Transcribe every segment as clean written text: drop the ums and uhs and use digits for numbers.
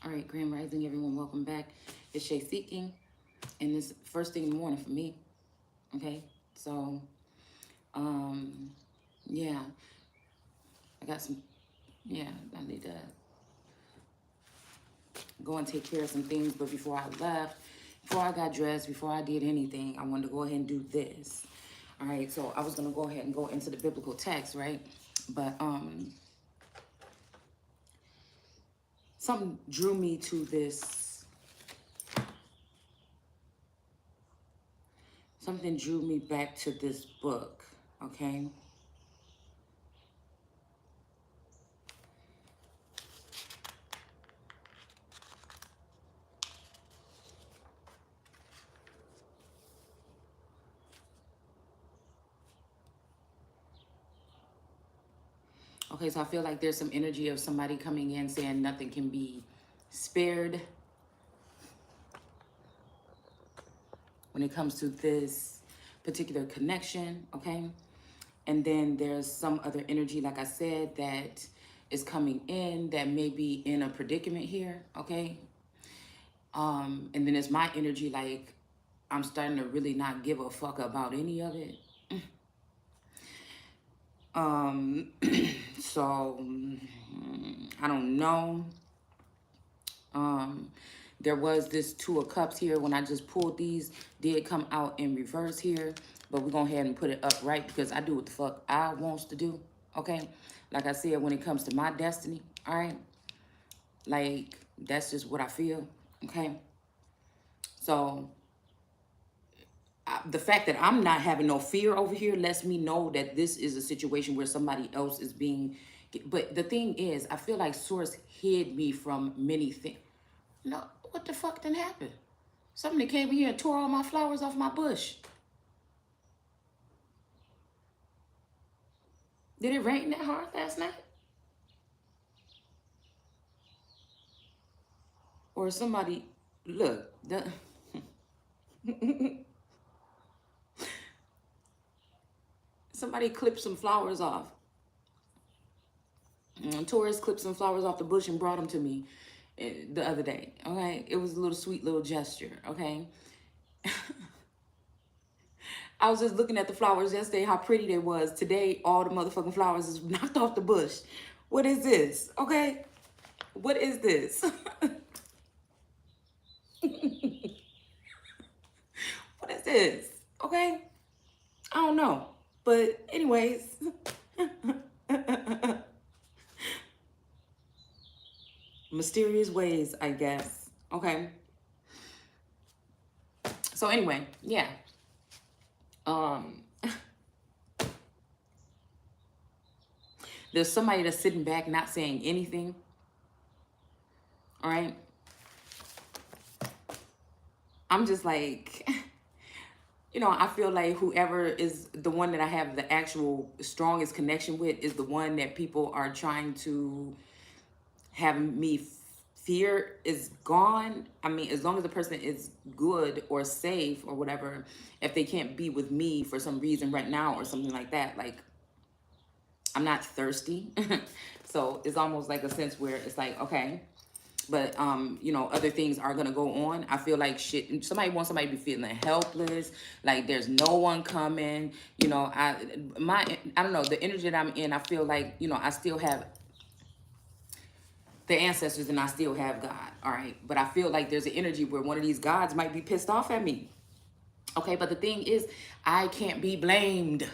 All right, Grand Rising, everyone. Welcome back. It's Shay Seeking, and this first thing in the morning for me. Okay, so yeah, I got some. Yeah, I need to go and take care of some things. But before I left, before I got dressed, before I did anything, I wanted to go ahead and do this. All right, so I was gonna go ahead and go into the biblical text, right? But something drew me to this. Something drew me back to this book. Okay. Okay, so I feel like there's some energy of somebody coming in saying nothing can be spared when it comes to this particular connection, okay? And then there's some other energy, like I said, that is coming in that may be in a predicament here, okay? And then it's my energy, like I'm starting to really not give a fuck about any of it. Um, so I don't know. There was this Two of Cups here. When I just pulled these, did come out in reverse here. But we're going to go ahead and put it upright because I do what the fuck I wants to do. Okay? Like I said, when it comes to my destiny, all right? Like, that's just what I feel. Okay? So, the fact that I'm not having no fear over here lets me know that this is a situation where somebody else is being... But the thing is, I feel like Source hid me from many things. No, what the fuck didn't happen? Somebody came in here and tore all my flowers off my bush. Did it rain that hard last night? Or somebody, look, somebody clipped some flowers off. Taurus clipped some flowers off the bush and brought them to me the other day, okay? It was a little sweet little gesture, okay? I was just looking at the flowers yesterday, how pretty they was. Today, all the motherfucking flowers is knocked off the bush. What is this, okay? What is this? What is this, okay? I don't know. But anyways, mysterious ways, I guess. Okay. So anyway, yeah. There's somebody that's sitting back not saying anything. All right. I'm just like, you know, I feel like whoever is the one that I have the actual strongest connection with is the one that people are trying to have me fear is gone. I mean, as long as the person is good or safe or whatever, if they can't be with me for some reason right now or something like that, like I'm not thirsty. So it's almost like a sense where it's like, okay, but you know, other things are gonna go on. I feel like shit, somebody wants somebody to be feeling helpless, like there's no one coming, you know. I don't know, the energy that I'm in, I feel like, you know, I still have the ancestors and I still have God, all right? But I feel like there's an energy where one of these gods might be pissed off at me. Okay, but the thing is, I can't be blamed.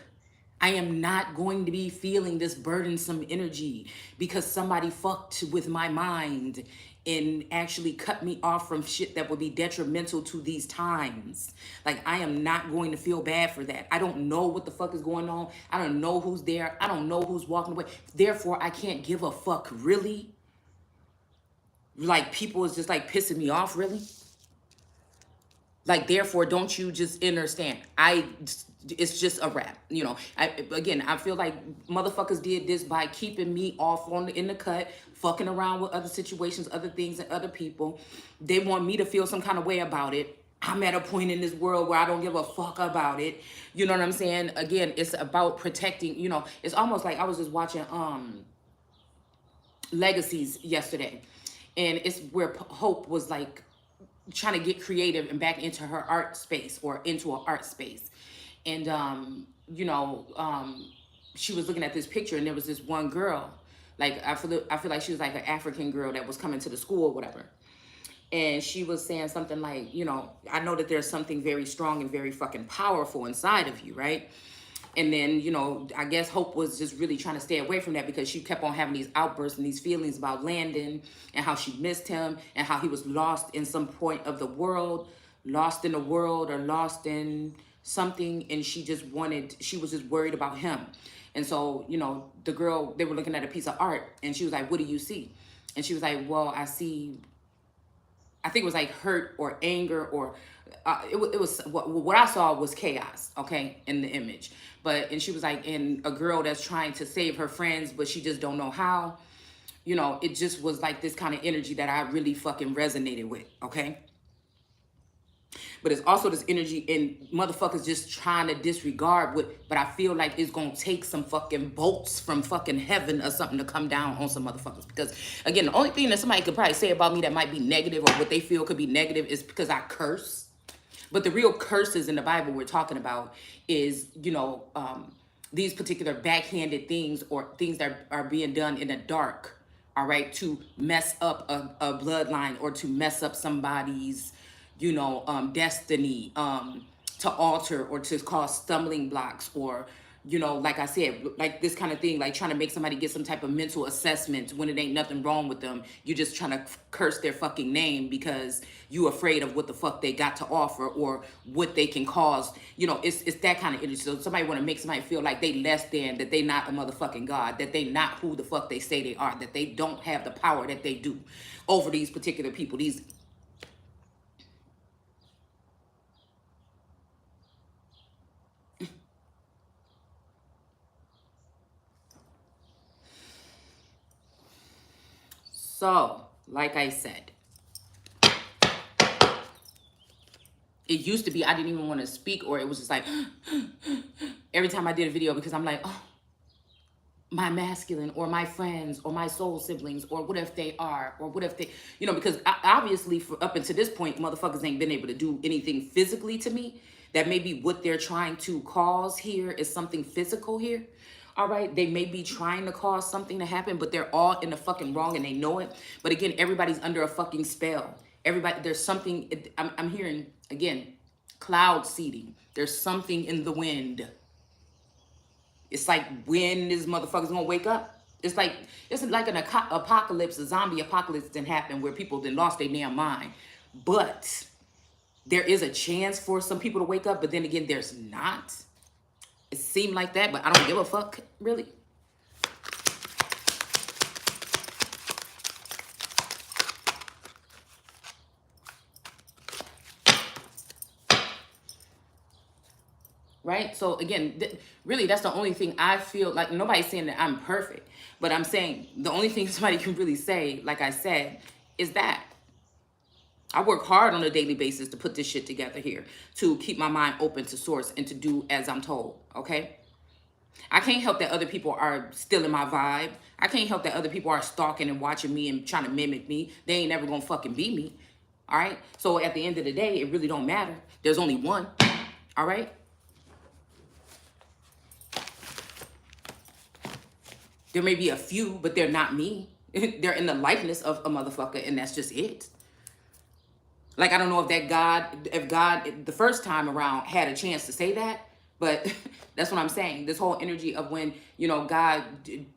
I am not going to be feeling this burdensome energy because somebody fucked with my mind and actually cut me off from shit that would be detrimental to these times. Like, I am not going to feel bad for that. I don't know what the fuck is going on. I don't know who's there. I don't know who's walking away. Therefore, I can't give a fuck, really. Like, people is just like pissing me off, really. Like, therefore, don't you just understand? It's just a wrap, you know. Again, I feel like motherfuckers did this by keeping me off in the cut, fucking around with other situations, other things, and other people. They want me to feel some kind of way about it. I'm at a point in this world where I don't give a fuck about it. You know what I'm saying? Again, it's about protecting, you know. It's almost like I was just watching Legacies yesterday. And it's where Hope was like trying to get creative and back into her art space or into an art space. And you know, she was looking at this picture, and there was this one girl, like I feel like she was like an African girl that was coming to the school or whatever. And she was saying something like, you know, I know that there's something very strong and very fucking powerful inside of you, right? And then, you know, I guess Hope was just really trying to stay away from that because she kept on having these outbursts and these feelings about Landon and how she missed him and how he was lost in some point of the world, lost in the world or lost in something. And she was just worried about him. And so, you know, the girl, they were looking at a piece of art and she was like, what do you see? And she was like, well, I see, I think it was like hurt or anger or it was what I saw was chaos, okay, in the image. But and she was like, in a girl that's trying to save her friends, but she just don't know how. You know, it just was like this kind of energy that I really fucking resonated with, okay. But it's also this energy in motherfuckers just trying to disregard what, but I feel like it's gonna take some fucking bolts from fucking heaven or something to come down on some motherfuckers. Because again, the only thing that somebody could probably say about me that might be negative or what they feel could be negative is because I curse. But the real curses in the Bible we're talking about is, you know, these particular backhanded things or things that are being done in the dark, all right, to mess up a bloodline or to mess up somebody's, you know, destiny, to alter or to cause stumbling blocks or, you know, like I said, like this kind of thing, like trying to make somebody get some type of mental assessment when it ain't nothing wrong with them. You're just trying to curse their fucking name because you afraid of what the fuck they got to offer or what they can cause. You know, it's that kind of energy. So somebody want to make somebody feel like they less than, that they not a motherfucking God, that they not who the fuck they say they are, that they don't have the power that they do over these particular people. These So, like I said, it used to be I didn't even want to speak, or it was just like every time I did a video because I'm like, oh, my masculine or my friends or my soul siblings or what if they are or what if they, you know, because obviously for up until this point, motherfuckers ain't been able to do anything physically to me. That maybe what they're trying to cause here is something physical here. All right, they may be trying to cause something to happen, but they're all in the fucking wrong and they know it. But again, everybody's under a fucking spell. Everybody, there's something, I'm hearing, again, cloud seeding. There's something in the wind. It's like when this motherfucker's gonna wake up. It's like an apocalypse, a zombie apocalypse didn't happen where people then lost their damn mind. But there is a chance for some people to wake up, but then again, there's not. It seemed like that, but I don't give a fuck, really. Right? So again, really, that's the only thing I feel like. Nobody's saying that I'm perfect, but I'm saying the only thing somebody can really say, like I said, is that I work hard on a daily basis to put this shit together here, to keep my mind open to source and to do as I'm told, okay? I can't help that other people are still in my vibe. I can't help that other people are stalking and watching me and trying to mimic me. They ain't never gonna fucking be me, all right? So at the end of the day, it really don't matter. There's only one, all right? There may be a few, but they're not me. They're in the likeness of a motherfucker, and that's just it. Like, I don't know if God, the first time around, had a chance to say that, but that's what I'm saying. This whole energy of when, you know, God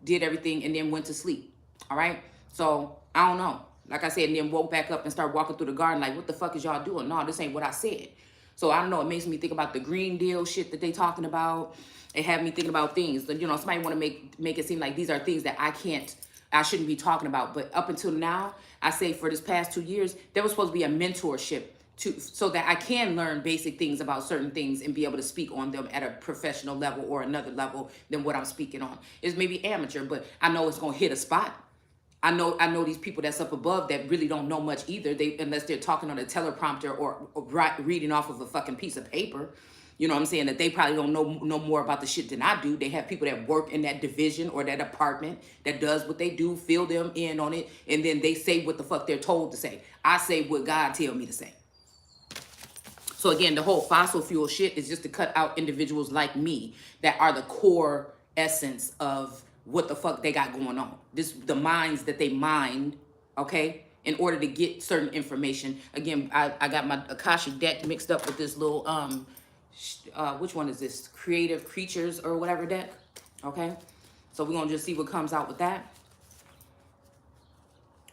did everything and then went to sleep, all right? So, I don't know. Like I said, and then woke back up and started walking through the garden like, what the fuck is y'all doing? No, this ain't what I said. So, I don't know. It makes me think about the Green Deal shit that they talking about. It had me thinking about things. You know, somebody want to make it seem like these are things that I shouldn't be talking about. But up until now, I say for this past 2 years, there was supposed to be a mentorship so that I can learn basic things about certain things and be able to speak on them at a professional level or another level than what I'm speaking on. It's maybe amateur, but I know it's gonna hit a spot. I know these people that's up above that really don't know much either. Unless they're talking on a teleprompter or reading off of a fucking piece of paper. You know what I'm saying? That they probably don't know more about the shit than I do. They have people that work in that division or that department that does what they do, fill them in on it, and then they say what the fuck they're told to say. I say what God tell me to say. So again, the whole fossil fuel shit is just to cut out individuals like me that are the core essence of what the fuck they got going on. The minds that they mind, okay, in order to get certain information. Again, I got my Akashic deck mixed up with this little which one is this? Creative Creatures or whatever deck. Okay. So we're gonna just see what comes out with that.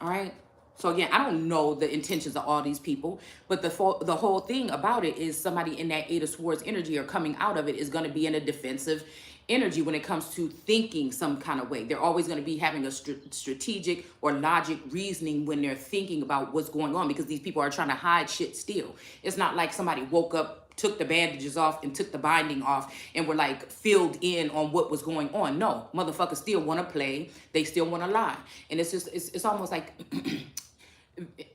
All right. So again, I don't know the intentions of all these people, but the whole thing about it is somebody in that Eight of Swords energy or coming out of it is going to be in a defensive energy when it comes to thinking some kind of way. They're always going to be having a strategic or logic reasoning when they're thinking about what's going on, because these people are trying to hide shit still. It's not like somebody woke up, took the bandages off and took the binding off and were like filled in on what was going on. No, motherfuckers still want to play. They still want to lie. And it's just, it's almost like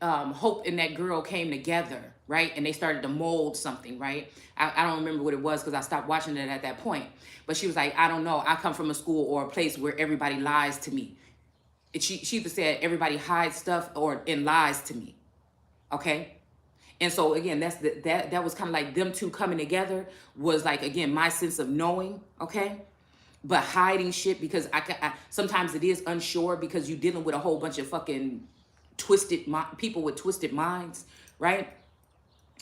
Hope and that girl came together, right? And they started to mold something, right? I don't remember what it was because I stopped watching it at that point. But she was like, I don't know. I come from a school or a place where everybody lies to me. She either said everybody hides stuff and lies to me. Okay? And so again, that was kind of like them two coming together was like, again, my sense of knowing, okay? But hiding shit because I sometimes it is unsure because you're dealing with a whole bunch of fucking twisted people with twisted minds, right?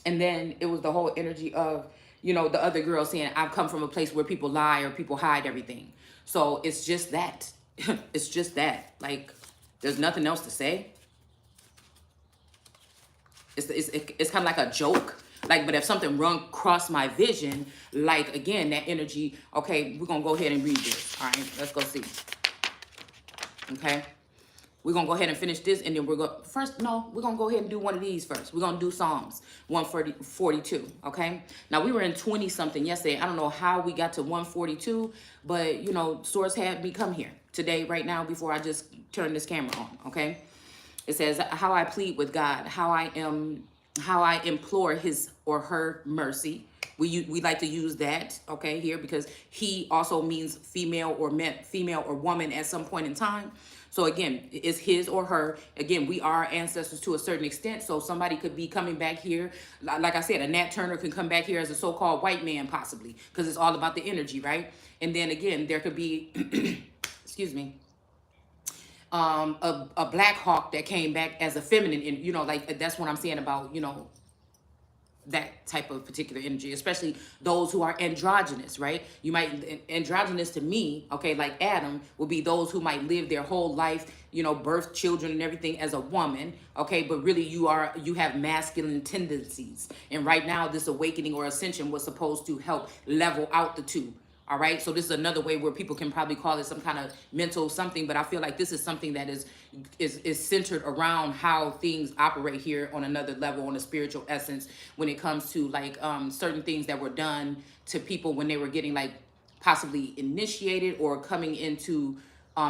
And then it was the whole energy of, you know, the other girl saying, I've come from a place where people lie or people hide everything. So it's just that. It's just that. Like, there's nothing else to say. It's kind of like a joke. Like, but if something run across my vision, like, again, that energy, okay, we're going to go ahead and read this. All right, let's go see. Okay. We're going to go ahead and finish this, and then we're going to go ahead and do one of these first. We're going to do Psalms 142, okay? Now, we were in 20-something yesterday. I don't know how we got to 142, but, you know, Source had me come here today, right now, before I just turn this camera on, okay? It says, how I plead with God, how I implore his or her mercy. We like to use that, okay, here, because he also means female or woman at some point in time. So again, it's his or her. Again, we are ancestors to a certain extent. So somebody could be coming back here. Like I said, a Nat Turner can come back here as a so-called white man, possibly, because it's all about the energy, right? And then again, there could be, excuse me, a Black Hawk that came back as a feminine, and you know, like that's what I'm saying about, you know, that type of particular energy, especially those who are androgynous, right? You might, androgynous to me, okay, like Adam, will be those who might live their whole life, you know, birth children and everything as a woman, okay, but really you have masculine tendencies. And right now, this awakening or ascension was supposed to help level out the two. All right. So this is another way where people can probably call it some kind of mental something. But I feel like this is something that is centered around how things operate here on another level, on a spiritual essence, when it comes to like certain things that were done to people when they were getting like possibly initiated or coming into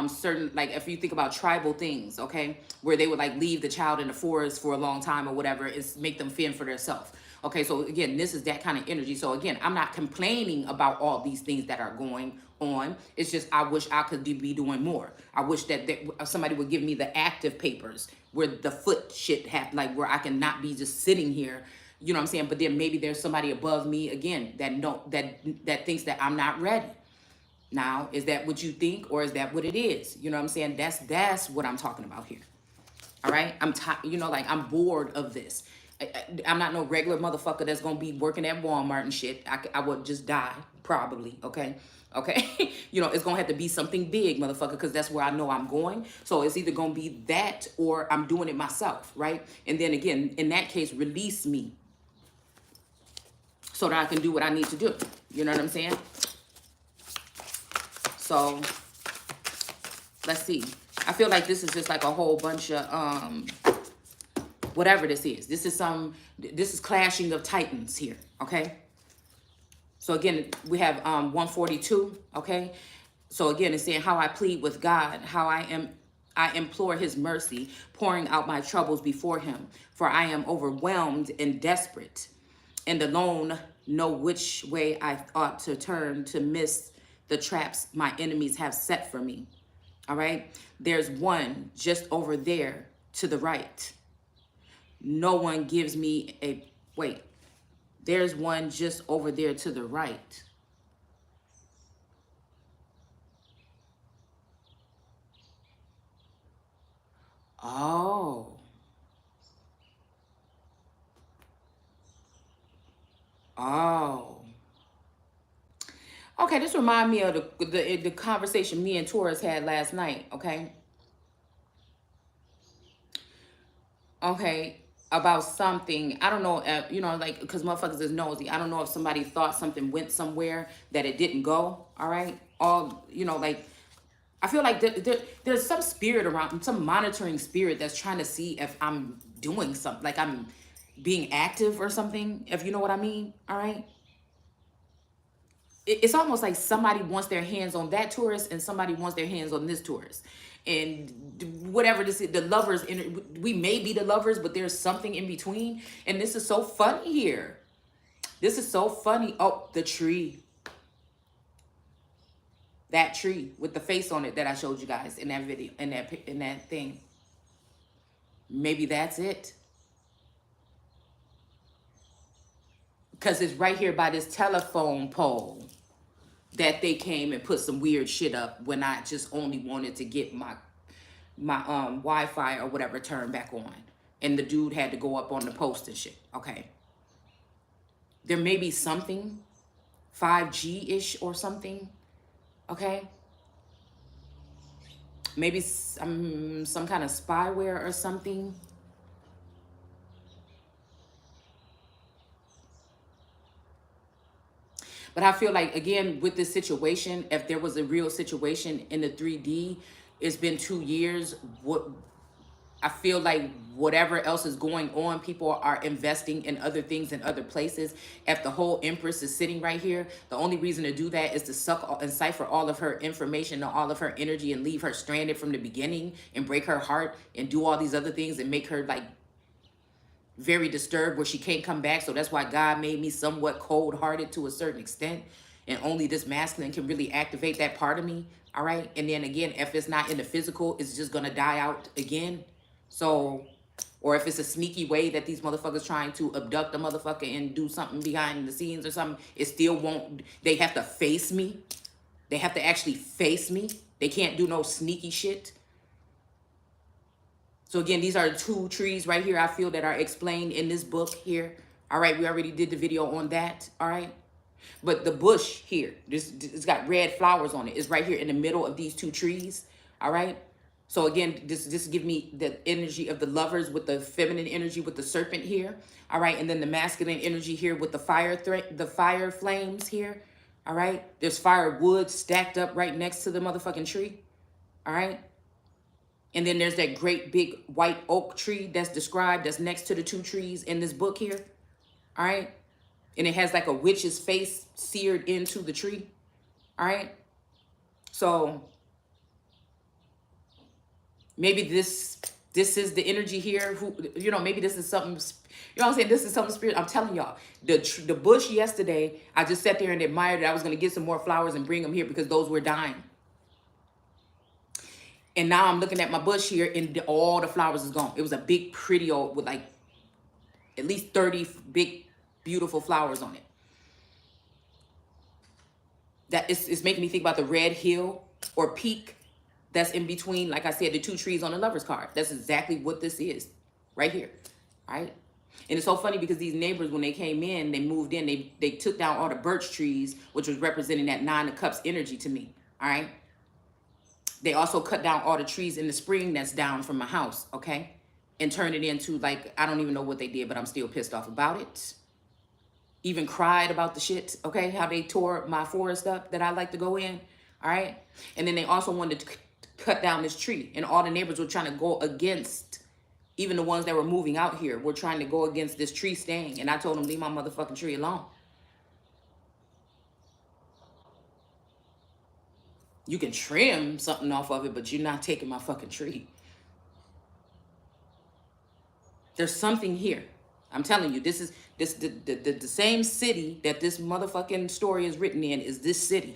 certain, like if you think about tribal things, okay, where they would like leave the child in the forest for a long time or whatever, it's make them fend for themselves. Okay, so again, this is that kind of energy. So again, I'm not complaining about all these things that are going on. It's just I wish I could be doing more. I wish that somebody would give me the active papers where the foot shit happened, like where I can not be just sitting here. You know what I'm saying? But then maybe there's somebody above me again that thinks that I'm not ready. Now, is that what you think, or is that what it is? You know what I'm saying? That's what I'm talking about here. All right, you know, like I'm bored of this. I'm not no regular motherfucker that's gonna be working at Walmart and shit. I would just die probably. Okay. You know, it's gonna have to be something big, motherfucker, because that's where I know I'm going. So it's either gonna be that or I'm doing it myself, right? And then again, in that case, release me so that I can do what I need to do. You know what I'm saying? So let's see. I feel like this is just like a whole bunch of whatever this is. This is clashing of titans here, okay? So again, we have 142, okay? So again, it's saying how I plead with God, how I implore his mercy, pouring out my troubles before him, for I am overwhelmed and desperate and alone know which way I ought to turn to miss the traps my enemies have set for me. All right. There's one just over there to the right. No one gives me a, wait, there's one just over there to the right. Oh. Oh. Okay, this remind me of the conversation me and Taurus had last night, okay? Okay, about something. I don't know, you know, like, because motherfuckers is nosy. I don't know if somebody thought something went somewhere that it didn't go, all right? All, you know, like, I feel like there's some spirit around, some monitoring spirit that's trying to see if I'm doing something, like I'm being active or something, if you know what I mean, all right? It's almost like somebody wants their hands on that tourist and somebody wants their hands on this tourist. And whatever this is, the lovers, we may be the lovers, but there's something in between. And this is so funny here. This is so funny. Oh, the tree. That tree with the face on it that I showed you guys in that video, in that thing. Maybe that's it. Because it's right here by this telephone pole that they came and put some weird shit up when I just only wanted to get my Wi-Fi or whatever turned back on. And the dude had to go up on the post and shit. Okay. There may be something 5G-ish or something. Okay. Maybe some kind of spyware or something. But I feel like, again, with this situation, if there was a real situation in the 3D, it's been 2 years. What I feel like whatever else is going on, people are investing in other things in other places. If the whole Empress is sitting right here, the only reason to do that is to suck and cipher all of her information and all of her energy and leave her stranded from the beginning and break her heart and do all these other things and make her like very disturbed where she can't come back. So that's why God made me somewhat cold-hearted to a certain extent. And only this masculine can really activate that part of me. All right. And then again, if it's not in the physical, it's just going to die out again. So, or if it's a sneaky way that these motherfuckers trying to abduct a motherfucker and do something behind the scenes or something, it still won't, they have to face me. They have to actually face me. They can't do no sneaky shit. So again, these are 2 trees right here, I feel, that are explained in this book here. All right, we already did the video on that, all right? But the bush here, it's got red flowers on it. It's right here in the middle of these 2 trees, all right? So again, this give me the energy of the lovers with the feminine energy with the serpent here, all right? And then the masculine energy here with the fire flames here, all right? There's firewood stacked up right next to the motherfucking tree, all right? And then there's that great big white oak tree that's described that's next to the 2 trees in this book here. All right. And it has like a witch's face seared into the tree. All right. So maybe this is the energy here. Who, you know, maybe this is something, you know what I'm saying? This is something spirit. I'm telling y'all, the bush yesterday, I just sat there and admired it. I was going to get some more flowers and bring them here because those were dying. And now I'm looking at my bush here and all the flowers is gone. It was a big, pretty old, with like at least 30 big, beautiful flowers on it. That is making me think about the red hill or peak that's in between, like I said, the 2 trees on the lover's card. That's exactly what this is right here, right? And it's so funny because these neighbors, when they came in, they moved in, they took down all the birch trees, which was representing that 9 of Cups energy to me, all right? They also cut down all the trees in the spring that's down from my house, okay? And turned it into, like, I don't even know what they did, but I'm still pissed off about it. Even cried about the shit, okay? How they tore my forest up that I like to go in, all right? And then they also wanted to cut down this tree. And all the neighbors were trying to go against, even the ones that were moving out here, were trying to go against this tree staying. And I told them, leave my motherfucking tree alone. You can trim something off of it, but you're not taking my fucking tree. There's something here. I'm telling you, this is the same city that this motherfucking story is written in is this city.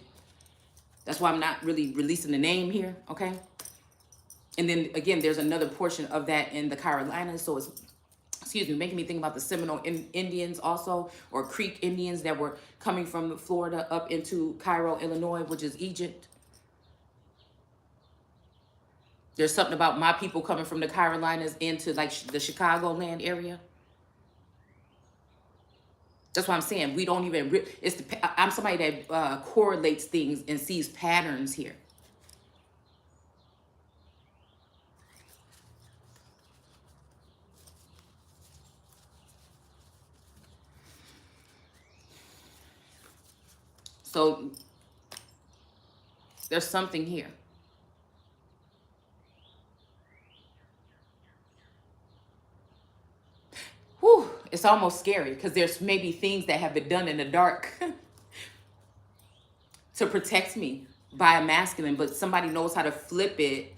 That's why I'm not really releasing the name here, okay? And then again, there's another portion of that in the Carolinas. So it's, excuse me, making me think about the Seminole Indians also, or Creek Indians that were coming from Florida up into Cairo, Illinois, which is Egypt. There's something about my people coming from the Carolinas into like the Chicagoland area. That's what I'm saying. We don't even, I'm somebody that correlates things and sees patterns here. So there's something here. Whew, it's almost scary because there's maybe things that have been done in the dark to protect me by a masculine, but somebody knows how to flip it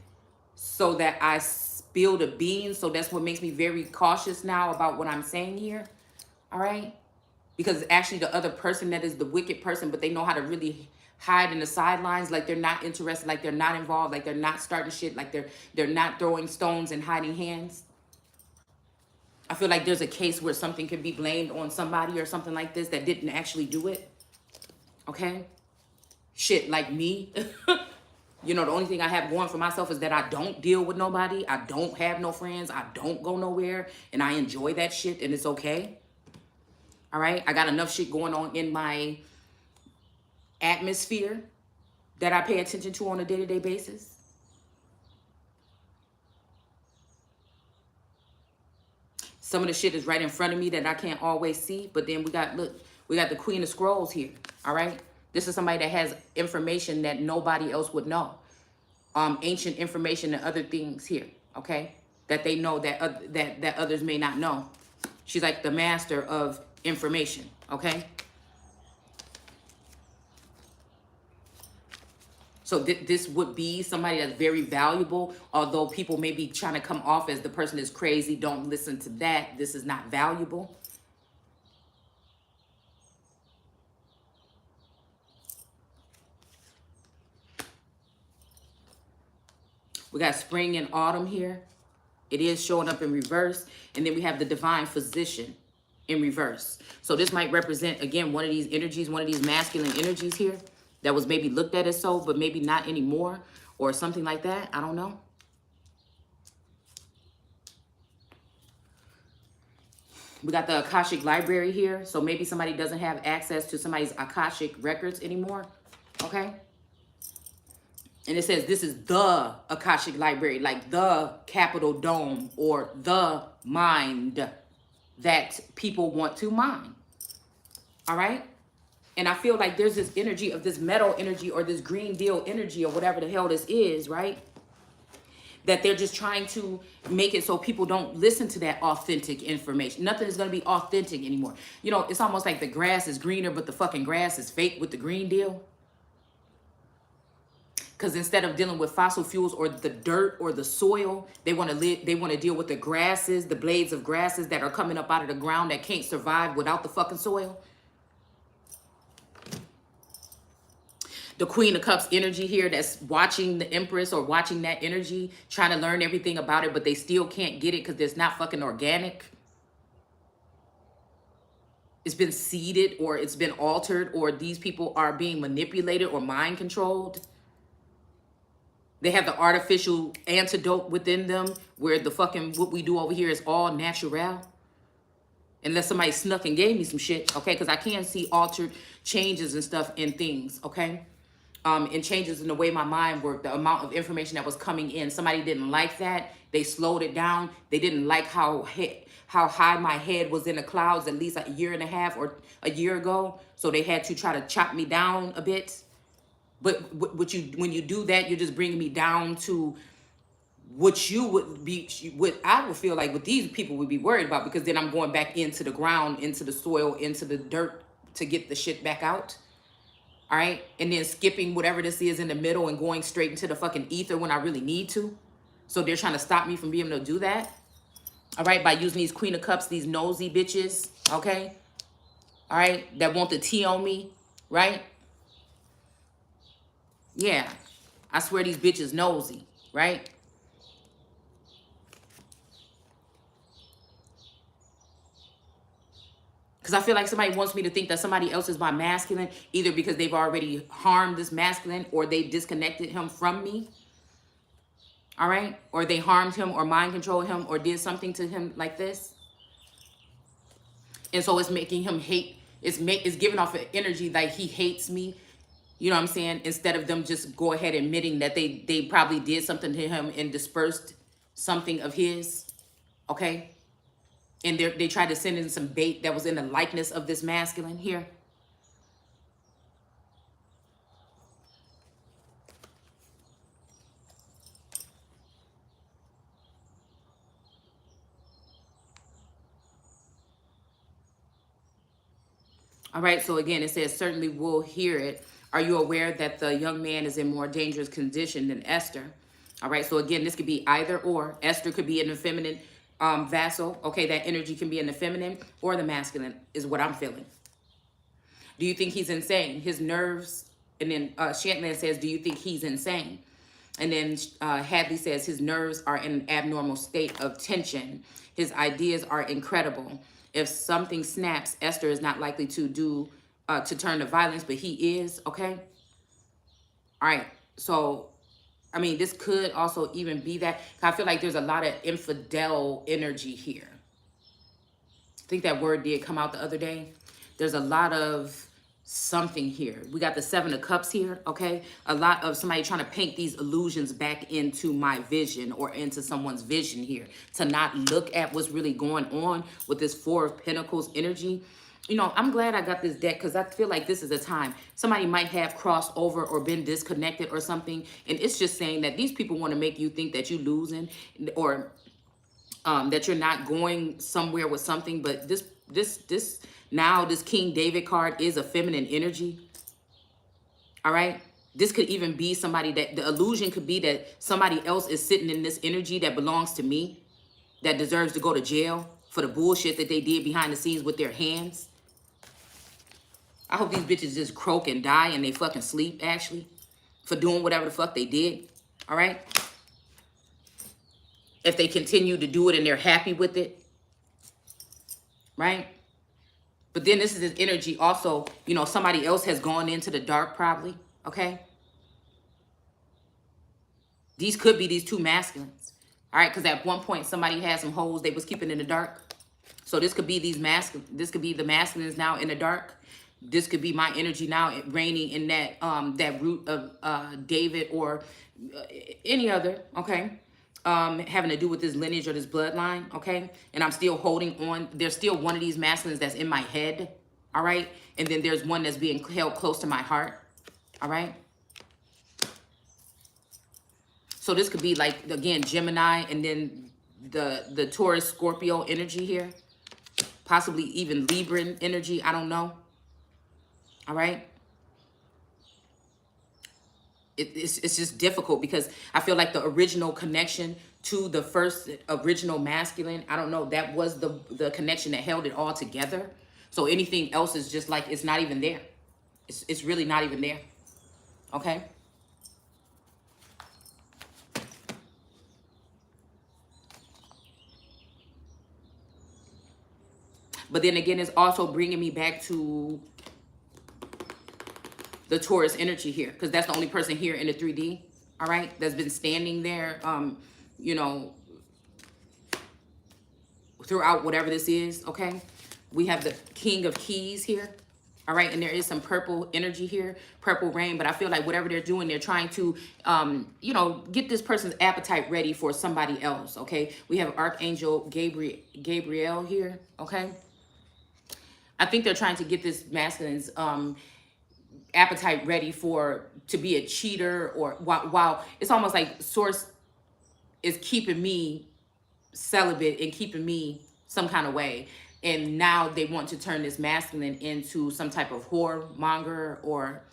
so that I spill the beans. So that's what makes me very cautious now about what I'm saying here. All right? Because it's actually the other person that is the wicked person, but they know how to really hide in the sidelines, like they're not interested, like they're not involved, like they're not starting shit, like they're not throwing stones and hiding hands. I feel like there's a case where something could be blamed on somebody or something like this that didn't actually do it. Okay? Shit, like me. You know, the only thing I have going for myself is that I don't deal with nobody. I don't have no friends. I don't go nowhere. And I enjoy that shit and it's okay. All right? I got enough shit going on in my atmosphere that I pay attention to on a day-to-day basis. Some of the shit is right in front of me that I can't always see. But then we got, look, we got the Queen of Scrolls here. All right? This is somebody that has information that nobody else would know. Ancient information and other things here. Okay? That they know that, that others may not know. She's like the master of information. Okay? So this would be somebody that's very valuable, although people may be trying to come off as the person is crazy. Don't listen to that. This is not valuable. We got spring and autumn here. It is showing up in reverse. And then we have the divine physician in reverse. So this might represent, again, one of these energies, one of these masculine energies here that was maybe looked at as so, but maybe not anymore or something like that. I don't know. We got the Akashic Library here. So maybe somebody doesn't have access to somebody's Akashic records anymore. Okay. And it says this is the Akashic Library, like the Capitol Dome or the mind that people want to mine. All right. And I feel like there's this energy of this metal energy or this green deal energy or whatever the hell this is, right? That they're just trying to make it so people don't listen to that authentic information. Nothing is going to be authentic anymore. You know, it's almost like the grass is greener, but the fucking grass is fake with the green deal. Because instead of dealing with fossil fuels or the dirt or the soil, they want to deal with the grasses, the blades of grasses that are coming up out of the ground that can't survive without the fucking soil. The Queen of Cups energy here that's watching the Empress or watching that energy, trying to learn everything about it, but they still can't get it because it's not fucking organic. It's been seeded or it's been altered or these people are being manipulated or mind controlled. They have the artificial antidote within them where the fucking what we do over here is all natural. Unless somebody snuck and gave me some shit, okay? Because I can see altered changes and stuff in things, okay? And changes in the way my mind worked, the amount of information that was coming in. Somebody didn't like that. They slowed it down. They didn't like how high my head was in the clouds at least a year and a half or a year ago. So they had to try to chop me down a bit. But when you do that, you're just bringing me down to what you would be, what I would feel like what these people would be worried about, because then I'm going back into the ground, into the soil, into the dirt to get the shit back out. All right. And then skipping whatever this is in the middle and going straight into the fucking ether when I really need to. So they're trying to stop me from being able to do that. All right, by using these Queen of Cups, these nosy bitches, okay? All right, that want the tea on me, right? Yeah, I swear these bitches nosy, right? Because I feel like somebody wants me to think that somebody else is my masculine, either because they've already harmed this masculine or they disconnected him from me. All right? Or they harmed him or mind controlled him or did something to him like this. And so it's making him hate. It's giving off an energy like he hates me. You know what I'm saying? Instead of them just go ahead admitting that they probably did something to him and dispersed something of his. Okay? And they tried to send in some bait that was in the likeness of this masculine here. All right, so again, it says, certainly will hear it. Are you aware that the young man is in more dangerous condition than Esther? All right, so again, this could be either or. Esther could be an feminine vassal. Okay, that energy can be in the feminine or the masculine is what I'm feeling. Do you think he's insane? His nerves, and then Shantland says, do you think he's insane? And then Hadley says his nerves are in an abnormal state of tension. His ideas are incredible. If something snaps, Esther is not likely to turn to violence, but he is, okay? All right, so, I mean, this could also even be that. I feel like there's a lot of infidel energy here. I think that word did come out the other day. There's a lot of something here. We got the Seven of Cups here, okay? A lot of somebody trying to paint these illusions back into my vision or into someone's vision here, to not look at what's really going on with this Four of Pentacles energy. You know, I'm glad I got this deck because I feel like this is a time somebody might have crossed over or been disconnected or something. And it's just saying that these people want to make you think that you're losing or that you're not going somewhere with something. But this King David card is a feminine energy. All right. This could even be somebody that the illusion could be that somebody else is sitting in this energy that belongs to me, that deserves to go to jail for the bullshit that they did behind the scenes with their hands. I hope these bitches just croak and die and they fucking sleep, actually, for doing whatever the fuck they did. All right. If they continue to do it and they're happy with it. Right. But then this is this energy also, you know, somebody else has gone into the dark probably, okay? These could be these two masculines, all right? Because at one point somebody had some hoes they was keeping in the dark. So this could be these masculine. This could be the masculines now in the dark. This could be my energy now reigning in that that root of David or any other, okay? Having to do with this lineage or this bloodline, okay? And I'm still holding on. There's still one of these masculines that's in my head, all right? And then there's one that's being held close to my heart, all right? So this could be like, again, Gemini and then the Taurus Scorpio energy here. Possibly even Libran energy, I don't know, all right? It's just difficult because I feel like the original connection to the first original masculine, I don't know, that was the connection that held it all together. So anything else is just like, it's not even there. It's really not even there. Okay. But then again, it's also bringing me back to the Taurus energy here, because that's the only person here in the 3D, all right, that's been standing there, you know, throughout whatever this is, okay? We have the King of Keys here, all right, and there is some purple energy here, purple rain, but I feel like whatever they're doing, they're trying to, you know, get this person's appetite ready for somebody else, okay? We have Archangel Gabriel here, okay? I think they're trying to get this masculine's appetite ready to be a cheater, or while it's almost like Source is keeping me celibate and keeping me some kind of way, and now they want to turn this masculine into some type of whoremonger or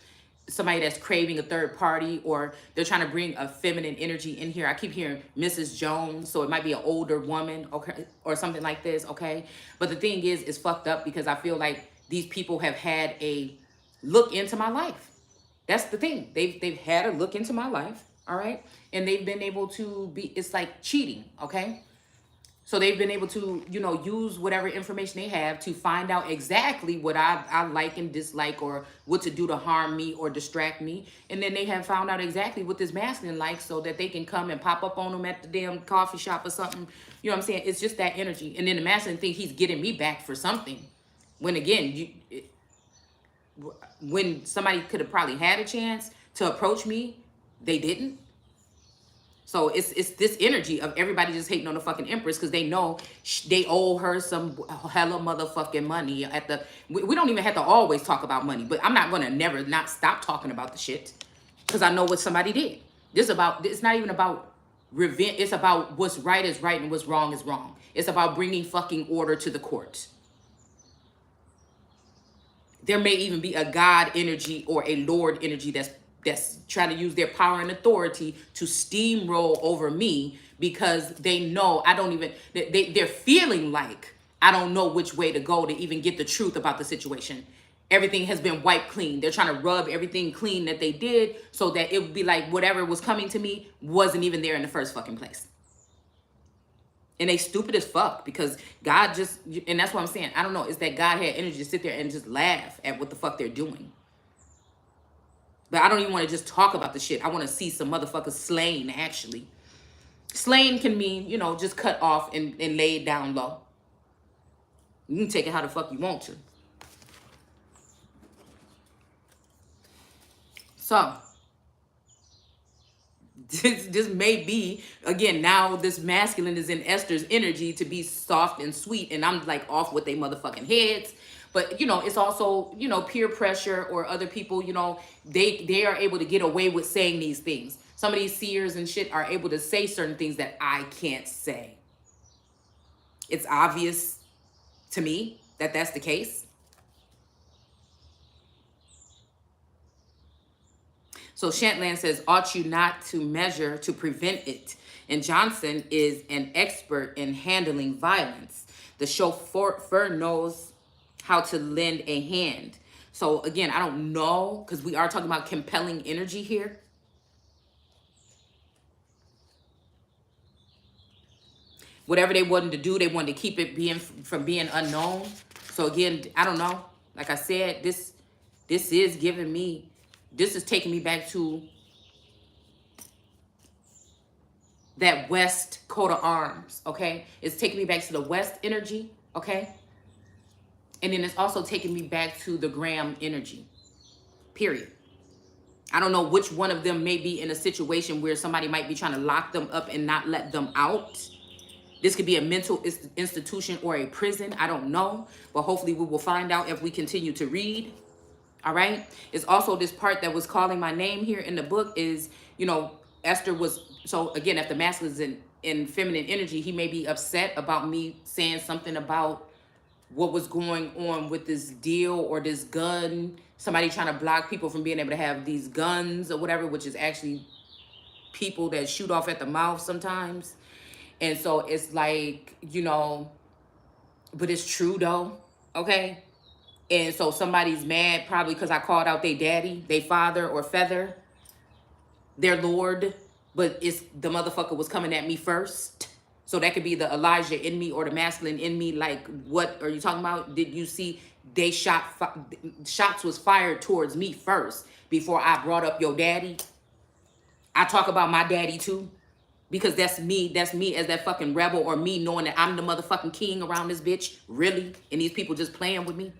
somebody that's craving a third party, or they're trying to bring a feminine energy in here. I keep hearing Mrs. Jones, so it might be an older woman, okay, or something like this, okay? But the thing is, it's fucked up because I feel like these people have had a look into my life. That's the thing. They've had a look into my life, all right? And they've been able to be, it's like cheating, okay? So they've been able to, you know, use whatever information they have to find out exactly what I like and dislike, or what to do to harm me or distract me. And then they have found out exactly what this masculine likes, so that they can come and pop up on them at the damn coffee shop or something. You know what I'm saying? It's just that energy. And then the masculine think he's getting me back for something. When again, when somebody could have probably had a chance to approach me, they didn't. So it's this energy of everybody just hating on the fucking Empress because they know they owe her some hella motherfucking money. We don't even have to always talk about money, but I'm not gonna never not stop talking about the shit because I know what somebody did. It's not even about revenge. It's about what's right is right and what's wrong is wrong. It's about bringing fucking order to the court. There may even be a God energy or a Lord energy that's trying to use their power and authority to steamroll over me because they know they're feeling like I don't know which way to go to even get the truth about the situation. Everything has been wiped clean. They're trying to rub everything clean that they did so that it would be like whatever was coming to me wasn't even there in the first fucking place. And they stupid as fuck because God and that's what I'm saying. I don't know. It's that God had energy to sit there and just laugh at what the fuck they're doing. But I don't even want to just talk about the shit. I want to see some motherfuckers slain, actually. Slain can mean, you know, just cut off and laid down low. You can take it how the fuck you want to. So, this may be, again, now this masculine is in Esther's energy to be soft and sweet. And I'm like off with they motherfucking heads. But, you know, it's also, you know, peer pressure or other people, you know, they are able to get away with saying these things. Some of these seers and shit are able to say certain things that I can't say. It's obvious to me that that's the case. So Shantland says, ought you not to measure to prevent it? And Johnson is an expert in handling violence. The chauffeur knows how to lend a hand. So again, I don't know, because we are talking about compelling energy here. Whatever they wanted to do, they wanted to keep it from being unknown. So again, I don't know. Like I said, this is giving me, this is taking me back to that West coat of arms, okay? It's taking me back to the West energy, okay? And then it's also taking me back to the Graham energy, period. I don't know which one of them may be in a situation where somebody might be trying to lock them up and not let them out. This could be a mental institution or a prison. I don't know. But hopefully we will find out if we continue to read. All right. It's also this part that was calling my name here in the book is, you know, Esther was, so again, if the masculine is in feminine energy, he may be upset about me saying something about what was going on with this deal or this gun. Somebody trying to block people from being able to have these guns or whatever, which is actually people that shoot off at the mouth sometimes. And so it's like, you know, but it's true though, okay? And so somebody's mad probably because I called out their daddy, their father or feather, their lord, but it's the motherfucker was coming at me first. So that could be the Elijah in me or the masculine in me. Like, what are you talking about? Did you see they shots was fired towards me first before I brought up your daddy? I talk about my daddy too. Because that's me as that fucking rebel, or me knowing that I'm the motherfucking king around this bitch. Really? And these people just playing with me?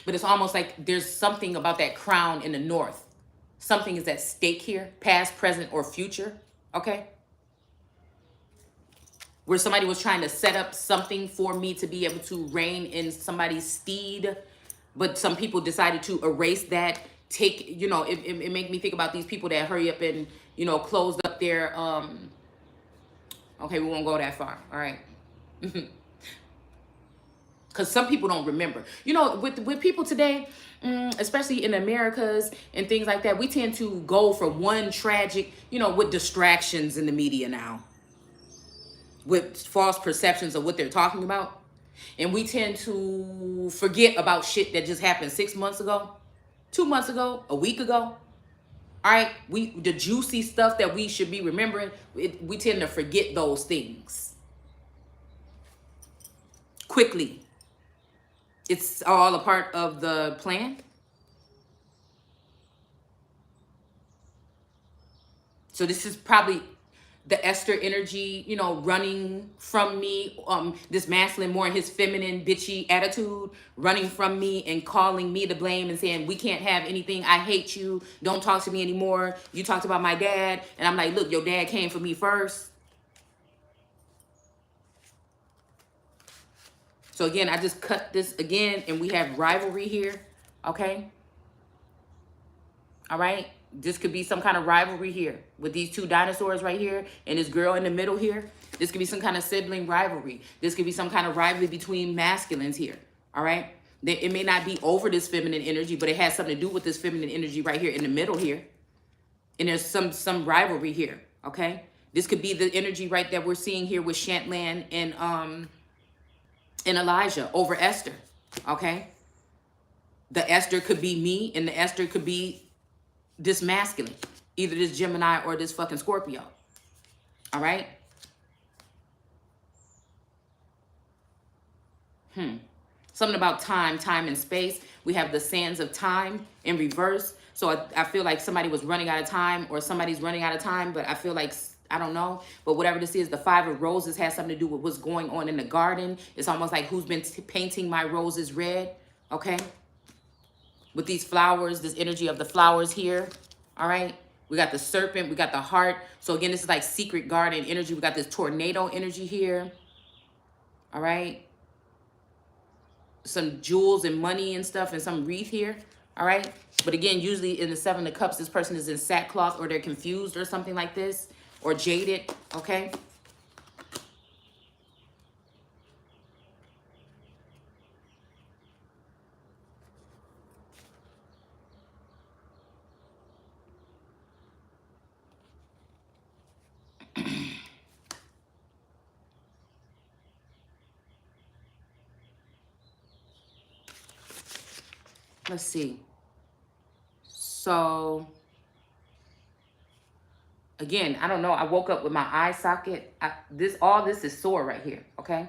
But it's almost like there's something about that crown in the north. Something is at stake here, past, present, or future, okay? Where somebody was trying to set up something for me to be able to reign in somebody's steed, but some people decided to erase that. You know, it made me think about these people that hurry up and, you know, closed up their Okay, we won't go that far. All right. Because some people don't remember. You know, with people today, especially in Americas and things like that, we tend to go for one tragic, you know, with distractions in the media now, with false perceptions of what they're talking about. And we tend to forget about shit that just happened 6 months ago, 2 months ago, a week ago. All right, the juicy stuff that we should be remembering, we tend to forget those things quickly. It's all a part of the plan. So this is probably the Esther energy, you know, running from me. This masculine more in his feminine bitchy attitude, running from me and calling me to blame and saying, we can't have anything. I hate you. Don't talk to me anymore. You talked about my dad. And I'm like, look, your dad came for me first. So again, I just cut this again and we have rivalry here. Okay. All right. This could be some kind of rivalry here with these two dinosaurs right here and this girl in the middle here. This could be some kind of sibling rivalry. This could be some kind of rivalry between masculines here. All right. It may not be over this feminine energy, but it has something to do with this feminine energy right here in the middle here. And there's some rivalry here. Okay. This could be the energy right that we're seeing here with Shantland and Elijah over Esther. Okay. The Esther could be me and the Esther could be this masculine, either this Gemini or this fucking Scorpio. All right. Something about time and space. We have the sands of time in reverse. So I feel like somebody was running out of time or somebody's running out of time, but I feel like, I don't know. But whatever this is, the Five of Roses has something to do with what's going on in the garden. It's almost like who's been painting my roses red. Okay. With these flowers, this energy of the flowers here. All right. We got the serpent. We got the heart. So again, this is like secret garden energy. We got this tornado energy here. All right. Some jewels and money and stuff and some wreath here. All right. But again, usually in the Seven of Cups, this person is in sackcloth or they're confused or something like this or jaded. Okay. Let's see. So again, I don't know. I woke up with my eye socket. All this is sore right here. Okay.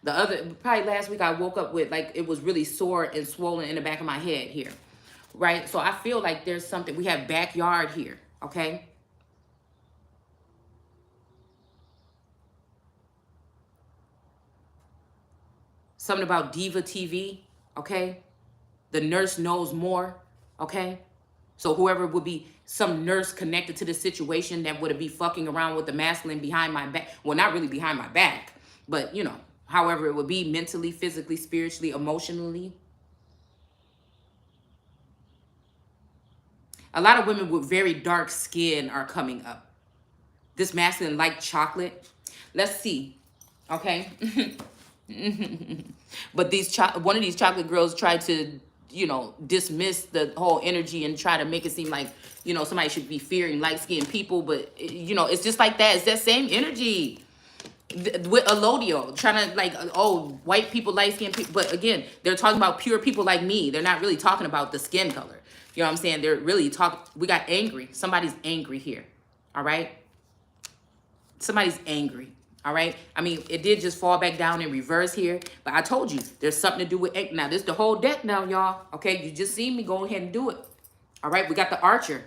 The other, probably last week, I woke up with like, it was really sore and swollen in the back of my head here. Right. So I feel like there's something, we have backyard here. Okay. Something about Diva TV. Okay. The nurse knows more. Okay. So whoever would be some nurse connected to the situation that would be fucking around with the masculine behind my back. Well, not really behind my back, but you know, however it would be mentally, physically, spiritually, emotionally. A lot of women with very dark skin are coming up. This masculine like chocolate. Let's see. Okay. But one of these chocolate girls tried to, you know, dismiss the whole energy and try to make it seem like, you know, somebody should be fearing light-skinned people. But, you know, it's just like that. It's that same energy with Elodio trying to like, oh, white people, light-skinned people. But again, they're talking about pure people like me. They're not really talking about the skin color. You know what I'm saying? They're really we got angry. Somebody's angry here. All right. Somebody's angry. All right. I mean, it did just fall back down in reverse here. But I told you, there's something to do with now. This is the whole deck now, y'all. Okay. You just seen me go ahead and do it. All right. We got the Archer.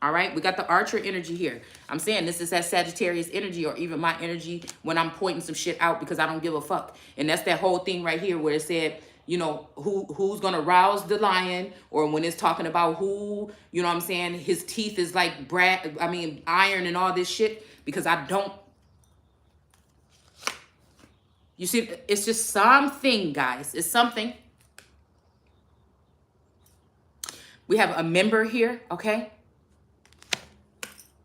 All right. We got the Archer energy here. I'm saying this is that Sagittarius energy or even my energy when I'm pointing some shit out because I don't give a fuck. And that's that whole thing right here where it said, you know, who's going to rouse the lion, or when it's talking about who, you know what I'm saying, his teeth is like iron and all this shit, because I don't. You see, it's just something, guys. It's something. We have a member here, okay?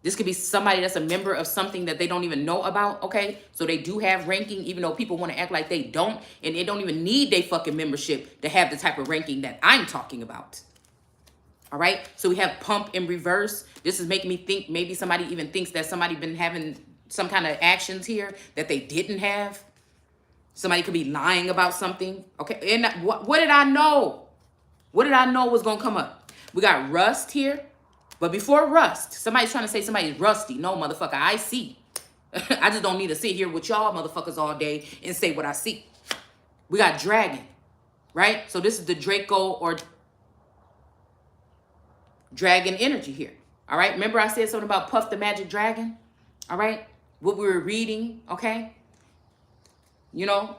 This could be somebody that's a member of something that they don't even know about, okay? So they do have ranking, even though people want to act like they don't, and they don't even need their fucking membership to have the type of ranking that I'm talking about. All right? So we have pump in reverse. This is making me think maybe somebody even thinks that somebody been having some kind of actions here that they didn't have. Somebody could be lying about something, okay? And what did I know? What did I know was going to come up? We got rust here. But before rust, somebody's trying to say somebody's rusty. No, motherfucker, I see. I just don't need to sit here with y'all motherfuckers all day and say what I see. We got dragon, right? So this is the Draco or dragon energy here. All right. Remember I said something about Puff the Magic Dragon? All right. What we were reading. Okay. You know,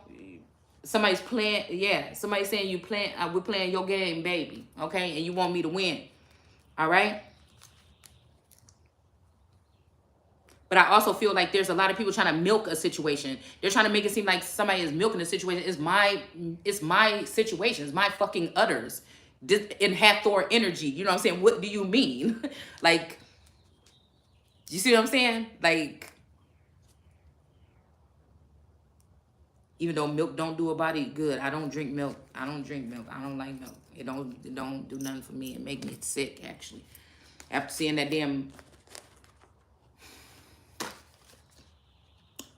somebody's playing. Yeah. Somebody's saying you playing. We're playing your game, baby. Okay. And you want me to win. All right. But I also feel like there's a lot of people trying to milk a situation. They're trying to make it seem like somebody is milking a situation. It's my situation. It's my fucking udders. In Hathor energy. You know what I'm saying? What do you mean? Like, you see what I'm saying? Like, even though milk don't do a body good, I don't drink milk. I don't drink milk. I don't like milk. It don't do nothing for me. It make me sick, actually. After seeing that damn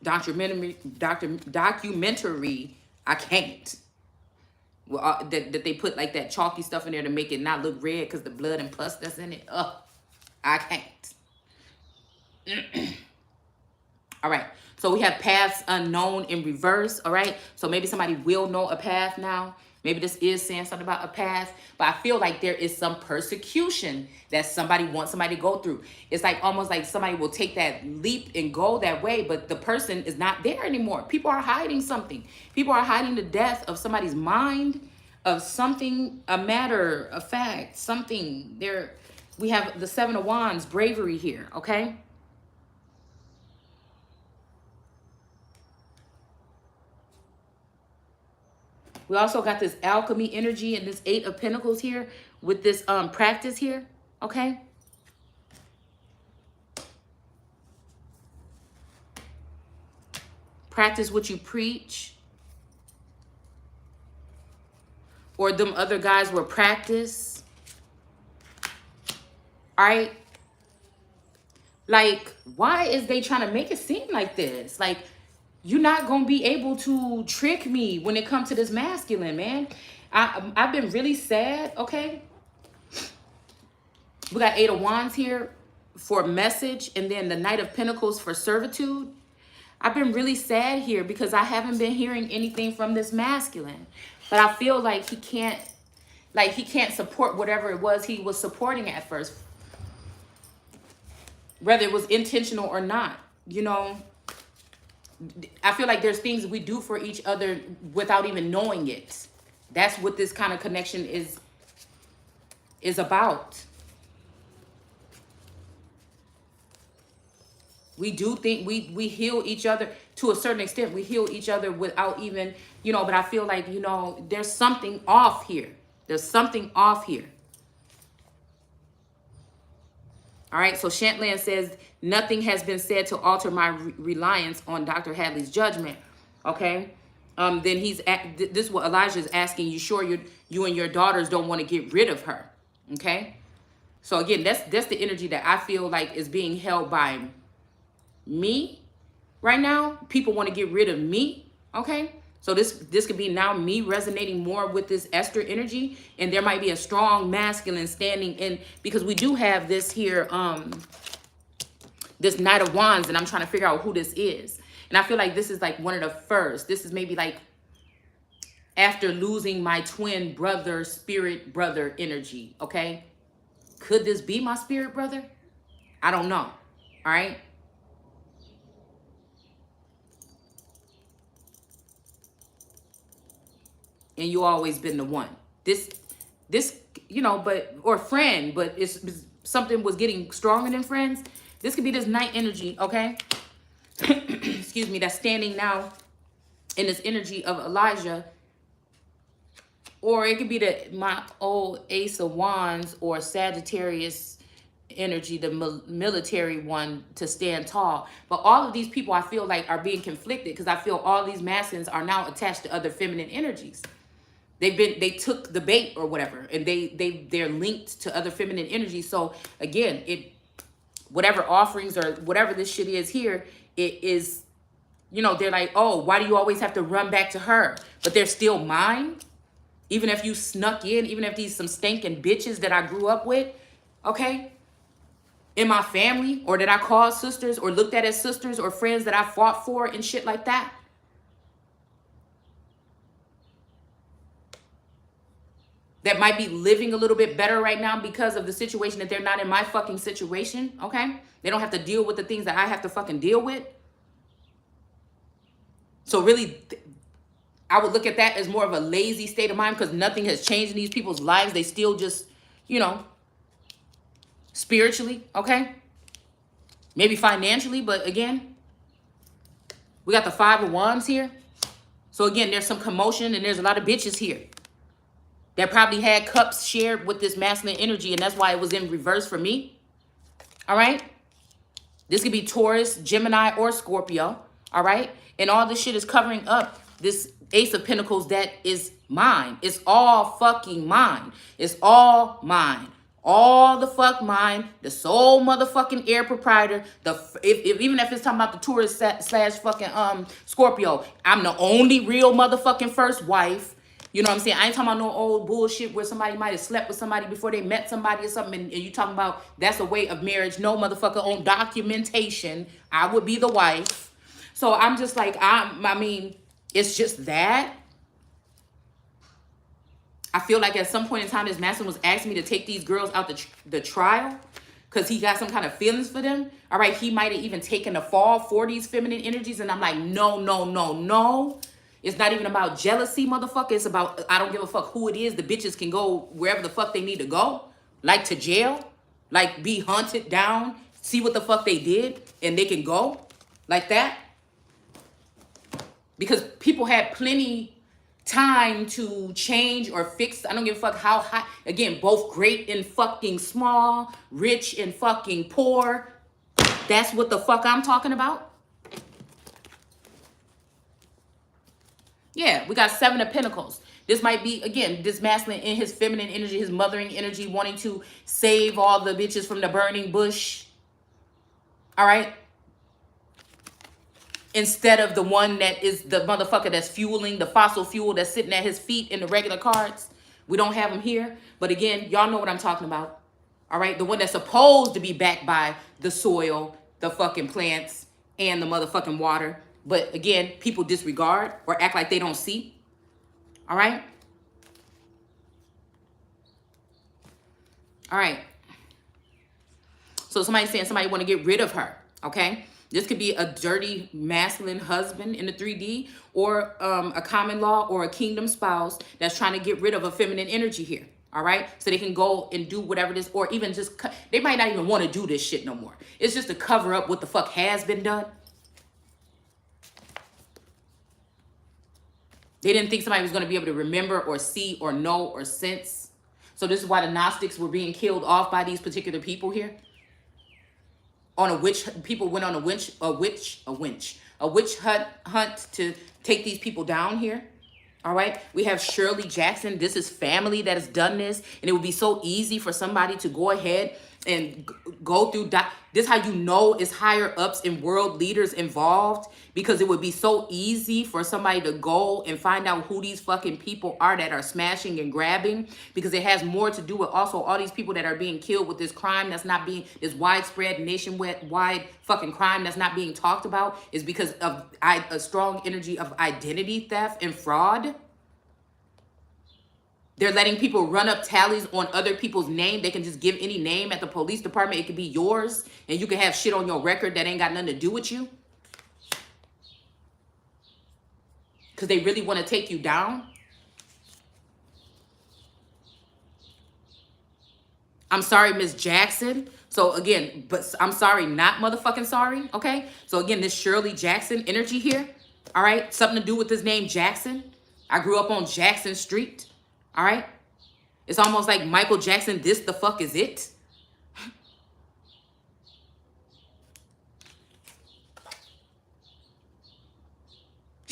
documentary, I can't. Well, that they put like that chalky stuff in there to make it not look red because the blood and pus that's in it. I can't. All right. So we have paths unknown in reverse. All right. So maybe somebody will know a path now. Maybe this is saying something about a path, but I feel like there is some persecution that somebody wants somebody to go through. It's like almost like somebody will take that leap and go that way, but the person is not there anymore. People are hiding something. People are hiding the death of somebody's mind, of something, a matter, a fact, something. There, we have the Seven of Wands, bravery here, okay? We also got this alchemy energy and this Eight of Pentacles here with this practice here, okay? Practice what you preach. Or them other guys were practice. All right? Like, why is they trying to make it seem like this? Like, you're not going to be able to trick me when it comes to this masculine, man. I've been really sad, okay? We got Eight of Wands here for message, and then the Knight of Pentacles for servitude. I've been really sad here because I haven't been hearing anything from this masculine. But I feel like he can't support whatever it was he was supporting at first. Whether it was intentional or not, you know. I feel like there's things we do for each other without even knowing it. That's what this kind of connection is about. We do think we heal each other to a certain extent. We heal each other without even, you know, but I feel like, you know, there's something off here. There's something off here. All right, so Shantland says, nothing has been said to alter my reliance on Dr. Hadley's judgment. Okay, then this is what Elijah is asking. You sure you and your daughters don't want to get rid of her? Okay, so again, that's the energy that I feel like is being held by me right now. People want to get rid of me. Okay, so this could be now me resonating more with this Esther energy, and there might be a strong masculine standing in, because we do have this here, this Knight of Wands, and I'm trying to figure out who this is. And I feel like this is like one of the first. This is maybe like after losing my twin brother, spirit brother energy, okay? Could this be my spirit brother? I don't know, all right? And you always been the one. This, you know, but, or friend, but it's something was getting stronger than friends. This could be this Knight energy, okay? Excuse me, that's standing now in this energy of Elijah. Or it could be my old Ace of Wands or Sagittarius energy, the military one, to stand tall. But all of these people, I feel like, are being conflicted because I feel all these masculines are now attached to other feminine energies. They took the bait or whatever, and they're linked to other feminine energies. So again, whatever offerings or whatever this shit is here, it is, they're like, oh, why do you always have to run back to her? But they're still mine. Even if you snuck in, even if these some stinking bitches that I grew up with, okay, in my family, or that I called sisters or looked at as sisters, or friends that I fought for and shit like that. That might be living a little bit better right now because of the situation, that they're not in my fucking situation, okay? They don't have to deal with the things that I have to fucking deal with. So really, I would look at that as more of a lazy state of mind because nothing has changed in these people's lives. They still just, spiritually, okay? Maybe financially, but again, we got the 5 of Wands here. So again, there's some commotion and there's a lot of bitches here that probably had cups shared with this masculine energy, and that's why it was in reverse for me. All right? This could be Taurus, Gemini, or Scorpio. All right? And all this shit is covering up this Ace of Pentacles that is mine. It's all fucking mine. It's all mine. All the fuck mine. The sole motherfucking heir proprietor. Even if it's talking about the Taurus slash fucking Scorpio, I'm the only real motherfucking first wife. You know what I'm saying? I ain't talking about no old bullshit where somebody might have slept with somebody before they met somebody or something, and you talking about that's a way of marriage. No, motherfucker, on documentation, I would be the wife. So I'm just like, I mean, it's just that. I feel like at some point in time, this masculine was asking me to take these girls out the trial because he got some kind of feelings for them. All right, he might have even taken the fall for these feminine energies, and I'm like, no, no, no, no. It's not even about jealousy, motherfucker. It's about, I don't give a fuck who it is. The bitches can go wherever the fuck they need to go. Like to jail. Like be hunted down. See what the fuck they did. And they can go. Like that. Because people had plenty time to change or fix. I don't give a fuck how high. Again, both great and fucking small. Rich and fucking poor. That's what the fuck I'm talking about. Yeah, we got 7 of Pentacles. This might be, again, this masculine in his feminine energy, his mothering energy, wanting to save all the bitches from the burning bush. All right? Instead of the one that is the motherfucker that's fueling the fossil fuel that's sitting at his feet in the regular cards. We don't have him here. But again, y'all know what I'm talking about. All right? The one that's supposed to be backed by the soil, the fucking plants, and the motherfucking water. But again, people disregard or act like they don't see. All right? All right. So somebody's saying somebody want to get rid of her. Okay? This could be a dirty masculine husband in the 3D, or a common law or a kingdom spouse that's trying to get rid of a feminine energy here. All right? So they can go and do whatever this, or even just, they might not even want to do this shit no more. It's just to cover up what the fuck has been done. They didn't think somebody was going to be able to remember or see or know or sense. So this is why the Gnostics were being killed off by these particular people here. On a witch, people went on a witch hunt to take these people down here. All right. We have Shirley Jackson. This is family that has done this. And it would be so easy for somebody to go ahead and go through. This is how you know it's higher ups and world leaders involved, because it would be so easy for somebody to go and find out who these fucking people are that are smashing and grabbing, because it has more to do with also all these people that are being killed with this crime that's not being, this widespread nationwide fucking crime that's not being talked about, is because of a strong energy of identity theft and fraud. They're letting people run up tallies on other people's name. They can just give any name at the police department. It could be yours, and you can have shit on your record that ain't got nothing to do with you. Because they really want to take you down. I'm sorry, Miss Jackson. So again, but I'm sorry, not motherfucking sorry, okay? So again, this Shirley Jackson energy here, all right? Something to do with this name Jackson. I grew up on Jackson Street. All right. It's almost like Michael Jackson, this the fuck is it.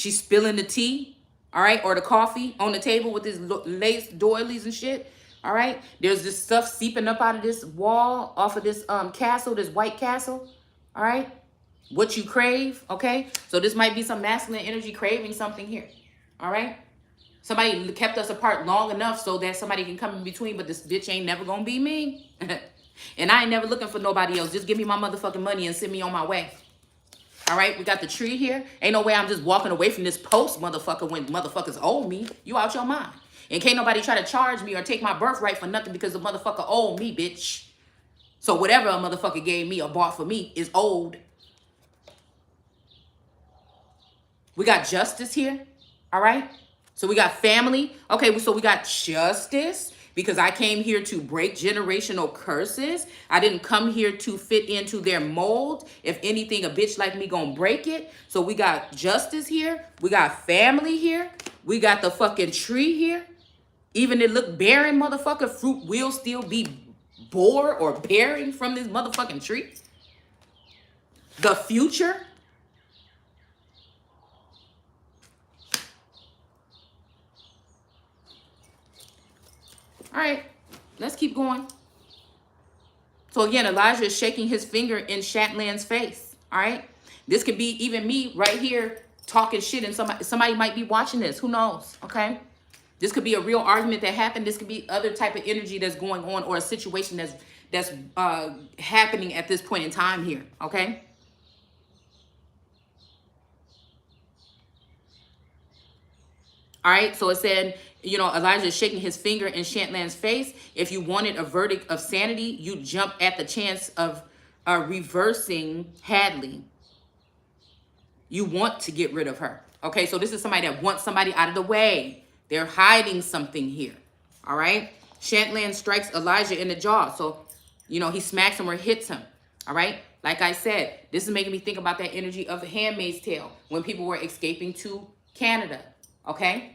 She's spilling the tea, all right, or the coffee on the table with this lace doilies and shit. All right, there's this stuff seeping up out of this wall, off of this castle, this white castle. All right, what you crave, okay? So this might be some masculine energy craving something here. All right, somebody kept us apart long enough so that somebody can come in between, but this bitch ain't never gonna be me. And I ain't never looking for nobody else. Just give me my motherfucking money and send me on my way. All right, we got the tree here. Ain't no way I'm just walking away from this post, motherfucker, when motherfuckers owe me. You out your mind. And can't nobody try to charge me or take my birthright for nothing because the motherfucker owed me, bitch. So whatever a motherfucker gave me or bought for me is owed. We got justice here. All right. So we got family. Okay, so we got justice because I came here to break generational curses. I didn't come here to fit into their mold. If anything, a bitch like me gonna break it. So we got justice here. We got family here. We got the fucking tree here. Even it look barren, motherfucker, fruit will still be bore or bearing from this motherfucking tree. The future. All right, let's keep going. So again, Elijah is shaking his finger in Shatland's face. All right, this could be even me right here talking shit, and somebody might be watching this. Who knows? Okay, this could be a real argument that happened. This could be other type of energy that's going on, or a situation that's happening at this point in time here. Okay. All right, so it said, you know, Elijah is shaking his finger in Shatland's face. If you wanted a verdict of sanity, you jump at the chance of reversing Hadley. You want to get rid of her. Okay, so this is somebody that wants somebody out of the way. They're hiding something here. All right, Shatland strikes Elijah in the jaw. So, you know, he smacks him or hits him. All right, like I said, this is making me think about that energy of The Handmaid's Tale when people were escaping to Canada. Okay.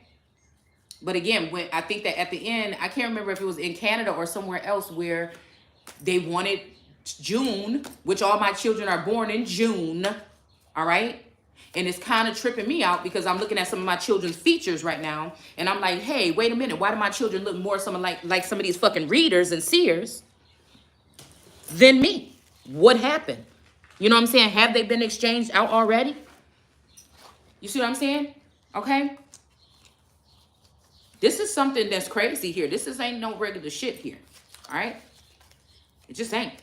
But again, when I think that at the end, I can't remember if it was in Canada or somewhere else where they wanted June, which all my children are born in June. All right. And it's kind of tripping me out because I'm looking at some of my children's features right now. And I'm like, hey, wait a minute. Why do my children look more some like some of these fucking readers and seers than me? What happened? You know what I'm saying? Have they been exchanged out already? You see what I'm saying? Okay. This is something that's crazy here. This ain't no regular shit here. All right? It just ain't.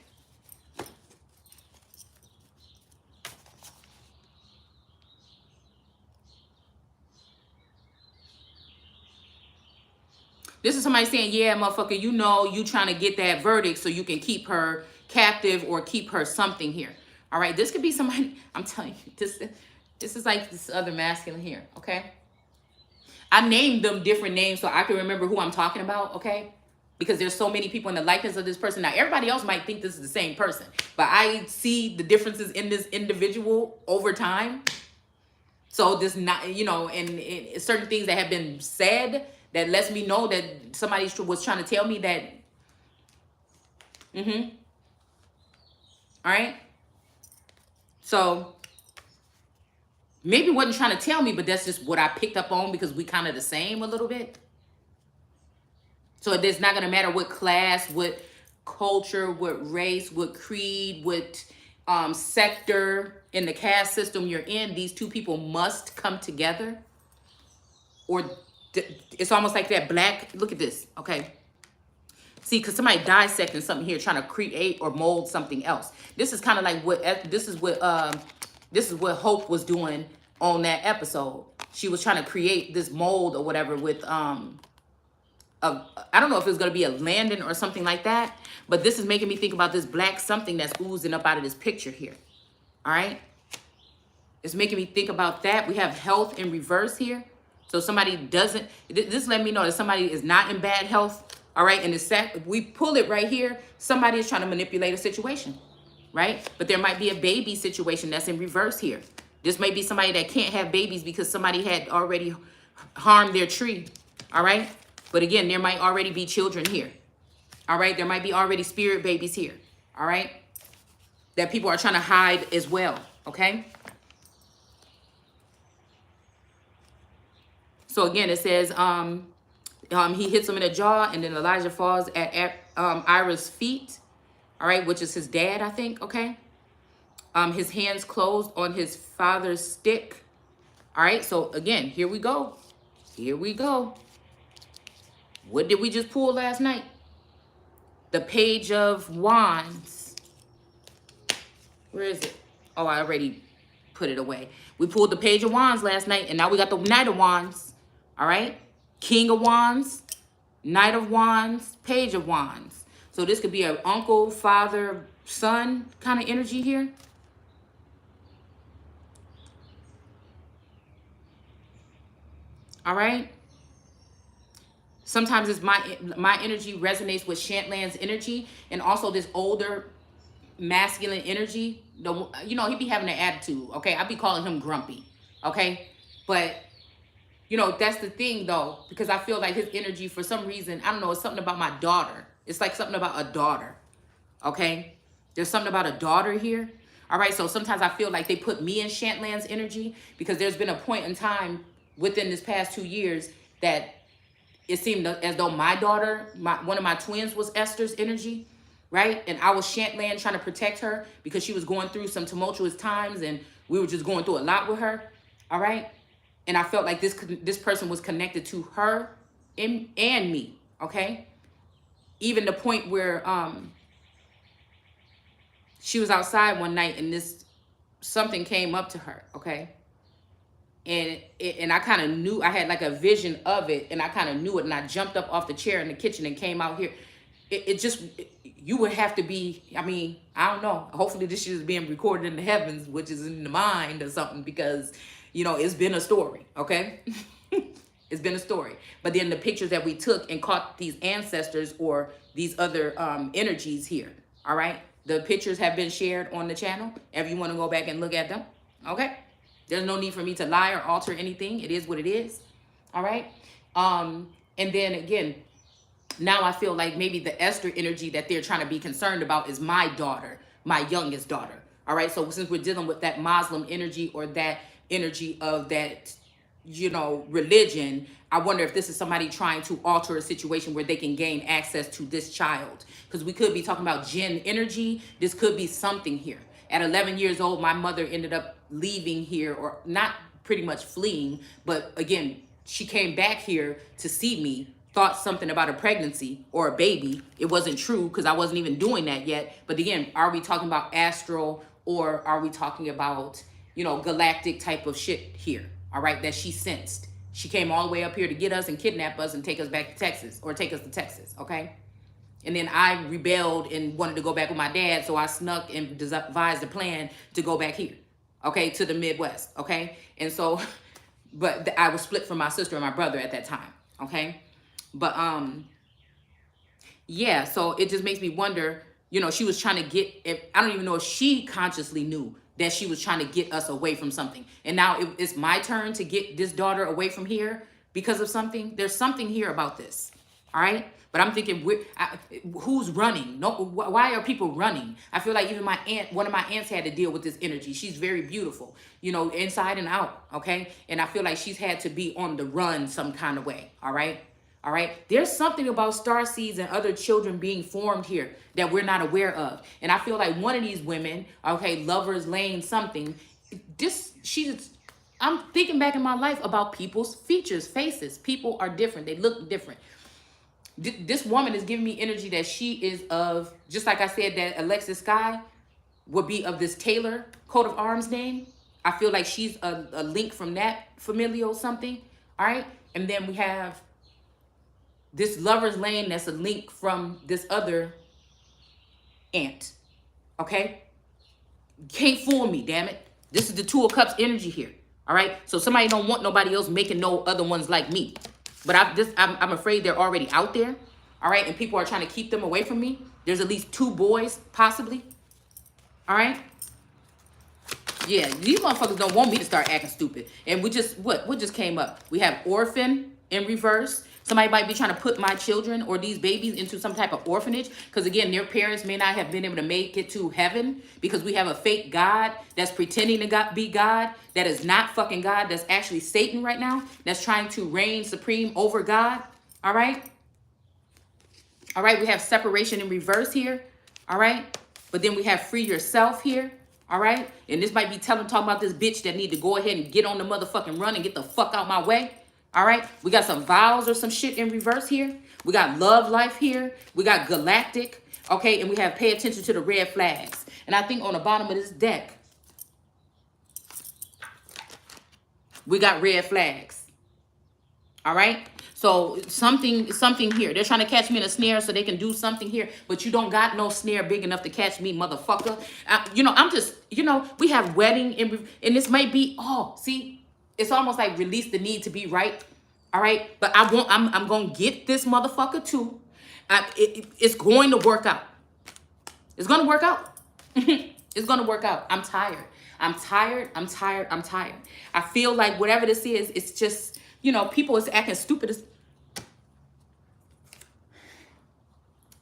This is somebody saying, yeah, motherfucker, you know you trying to get that verdict so you can keep her captive or keep her something here. All right? This could be somebody, I'm telling you, this is like this other masculine here, okay? I named them different names so I can remember who I'm talking about, okay? Because there's so many people in the likeness of this person. Now, everybody else might think this is the same person, but I see the differences in this individual over time. So this not, you know, and certain things that have been said that lets me know that somebody was trying to tell me that. All right. So maybe wasn't trying to tell me, but that's just what I picked up on because we kind of the same a little bit. So it's not going to matter what class, what culture, what race, what creed, what sector in the caste system you're in, these two people must come together. Or it's almost like that black, look at this, okay? See, because somebody dissecting something here, trying to create or mold something else. This is kind of like this is what Hope was doing on that episode. She was trying to create this mold or whatever with I don't know if it was going to be a Landon or something like that, but this is making me think about this black something that's oozing up out of this picture here. All right. It's making me think about that. We have health in reverse here. So somebody doesn't, this let me know that somebody is not in bad health. All right. And if we pull it right here, somebody is trying to manipulate a situation. Right. But there might be a baby situation that's in reverse here. This may be somebody that can't have babies because somebody had already harmed their tree. All right. But again, there might already be children here. All right. There might be already spirit babies here. All right. That people are trying to hide as well. Okay. So again, it says, he hits him in the jaw, and then Elijah falls at Ira's feet, all right, which is his dad, I think, okay? His hands closed on his father's stick, all right? So again, here we go. Here we go. What did we just pull last night? The Page of Wands. Where is it? Oh, I already put it away. We pulled the Page of Wands last night, and now we got the Knight of Wands, all right? King of Wands, Knight of Wands, Page of Wands. So this could be an uncle, father, son kind of energy here. All right. Sometimes it's my energy resonates with Shantland's energy, and also this older masculine energy. You know, he be having an attitude. Okay, I be calling him grumpy. Okay, but you know, that's the thing though, because I feel like his energy, for some reason, I don't know, it's something about my daughter. It's like something about a daughter. Okay, there's something about a daughter here. All right, so sometimes I feel like they put me in Shantland's energy, because there's been a point in time within this past 2 years that it seemed as though my daughter, one of my twins, was Esther's energy, right? And I was Shantland trying to protect her because she was going through some tumultuous times, and we were just going through a lot with her, all right? And I felt like this person was connected to her and me, okay? Even the point where she was outside one night and something came up to her, okay? And I kind of knew, I had like a vision of it, and I kind of knew it, and I jumped up off the chair in the kitchen and came out here. You would have to be, I mean, I don't know. Hopefully this shit is being recorded in the heavens, which is in the mind or something, because, you know, it's been a story, okay? It's been a story. But then the pictures that we took and caught these ancestors or these other energies here, all right? The pictures have been shared on the channel if you want to go back and look at them, okay? There's no need for me to lie or alter anything. It is what it is. All right. And then again, now I feel like maybe the Esther energy that they're trying to be concerned about is my daughter, my youngest daughter. All right. So since we're dealing with that Muslim energy, or that energy of that, you know, religion, I wonder if this is somebody trying to alter a situation where they can gain access to this child. Because we could be talking about jinn energy. This could be something here. At 11 years old, my mother ended up leaving here, or not pretty much fleeing, but again, she came back here to see me, thought something about a pregnancy or a baby. It wasn't true because I wasn't even doing that yet. But again, are we talking about astral, or are we talking about, you know, galactic type of shit here? All right, that she sensed. She came all the way up here to get us and kidnap us and take us back to Texas, or take us to Texas, okay? And then I rebelled and wanted to go back with my dad, so I snuck and devised a plan to go back here, okay, to the Midwest, okay? And so, but I was split from my sister and my brother at that time, okay? But, yeah, so it just makes me wonder, you know, she was trying to I don't even know if she consciously knew that she was trying to get us away from something. And now it's my turn to get this daughter away from here because of something. There's something here about this, all right? But I'm thinking, who's running? No, why are people running? I feel like even my aunt, one of my aunts, had to deal with this energy. She's very beautiful, you know, inside and out, okay? And I feel like she's had to be on the run some kind of way, all right? All right? There's something about starseeds and other children being formed here that we're not aware of. And I feel like one of these women, okay, Lover's Lane something, I'm thinking back in my life about people's features, faces. People are different. They look different. This woman is giving me energy that she is of, just like I said that Alexis Sky would be of this Taylor coat of arms name. I feel like she's a link from that familial something, all right? And then we have this Lover's Lane that's a link from this other aunt, okay? Can't fool me, damn it. This is the Two of Cups energy here, all right? So somebody don't want nobody else making no other ones like me. But I'm afraid they're already out there, all right? And people are trying to keep them away from me. There's at least 2 boys, possibly, all right? Yeah, these motherfuckers don't want me to start acting stupid. And what just came up? We have Orphan in reverse. Somebody might be trying to put my children or these babies into some type of orphanage because, again, their parents may not have been able to make it to heaven because we have a fake God that's pretending to be God, that is not fucking God, that's actually Satan right now, that's trying to reign supreme over God. All right? All right, we have separation in reverse here. All right? But then we have free yourself here. All right? And this might be talking about this bitch that need to go ahead and get on the motherfucking run and get the fuck out my way. All right? We got some vows or some shit in reverse here. We got love life here. We got galactic. Okay? And we have pay attention to the red flags. And I think on the bottom of this deck, we got red flags. All right? So something here. They're trying to catch me in a snare so they can do something here. But you don't got no snare big enough to catch me, motherfucker. I'm just, we have wedding. And this might be, see, it's almost like release the need to be right. All right. But I'm going to get this motherfucker too. It's going to work out. It's going to work out. It's going to work out. I'm tired. I'm tired. I feel like whatever this is, it's just, people is acting stupid.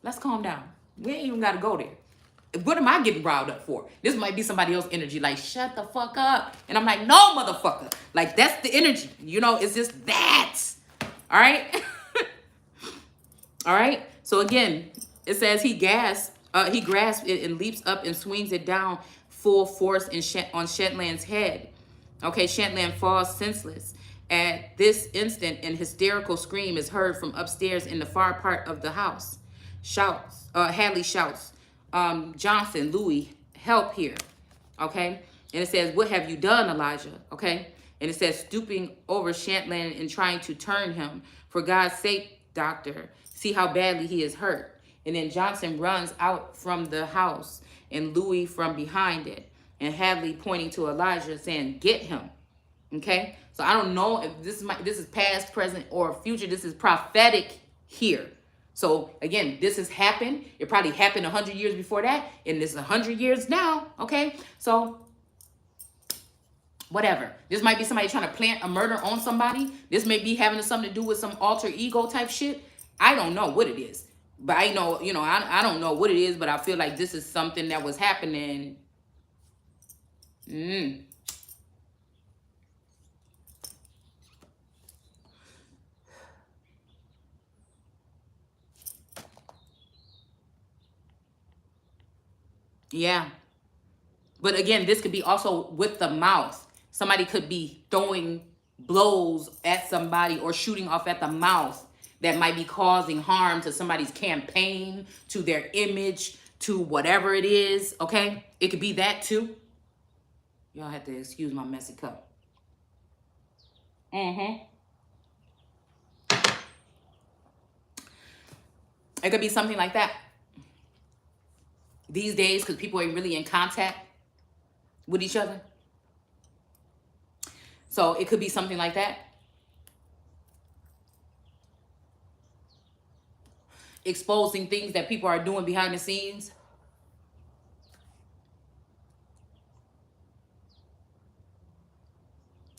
Let's calm down. We ain't even got to go there. What am I getting riled up for? This might be somebody else's energy. Like, shut the fuck up. And I'm like, no, motherfucker. Like, that's the energy. It's just that. All right? All right? So, again, it says he grasps it and leaps up and swings it down full force on Shetland's head. Okay, Shetland falls senseless. At this instant, an hysterical scream is heard from upstairs in the far part of the house. Hadley shouts, Johnson, Louis, help here. Okay? And it says, what have you done, Elijah? Okay? And it says, stooping over Shetland and trying to turn him. For God's sake, doctor, see how badly he is hurt. And then Johnson runs out from the house and Louis from behind it. And Hadley pointing to Elijah saying, get him. Okay? So I don't know if this is past, present, or future. This is prophetic here. So again, this has happened. It probably happened 100 years before that. And this is 100 years now. Okay? So whatever. This might be somebody trying to plant a murder on somebody. This may be having something to do with some alter ego type shit. I don't know what it is. But I know, I don't know what it is, but I feel like this is something that was happening. Yeah. But again, this could be also with the mouth. Somebody could be throwing blows at somebody or shooting off at the mouth that might be causing harm to somebody's campaign, to their image, to whatever it is. Okay? It could be that too. Y'all have to excuse my messy cup. It could be something like that. These days, because people ain't really in contact with each other. So it could be something like that. Exposing things that people are doing behind the scenes.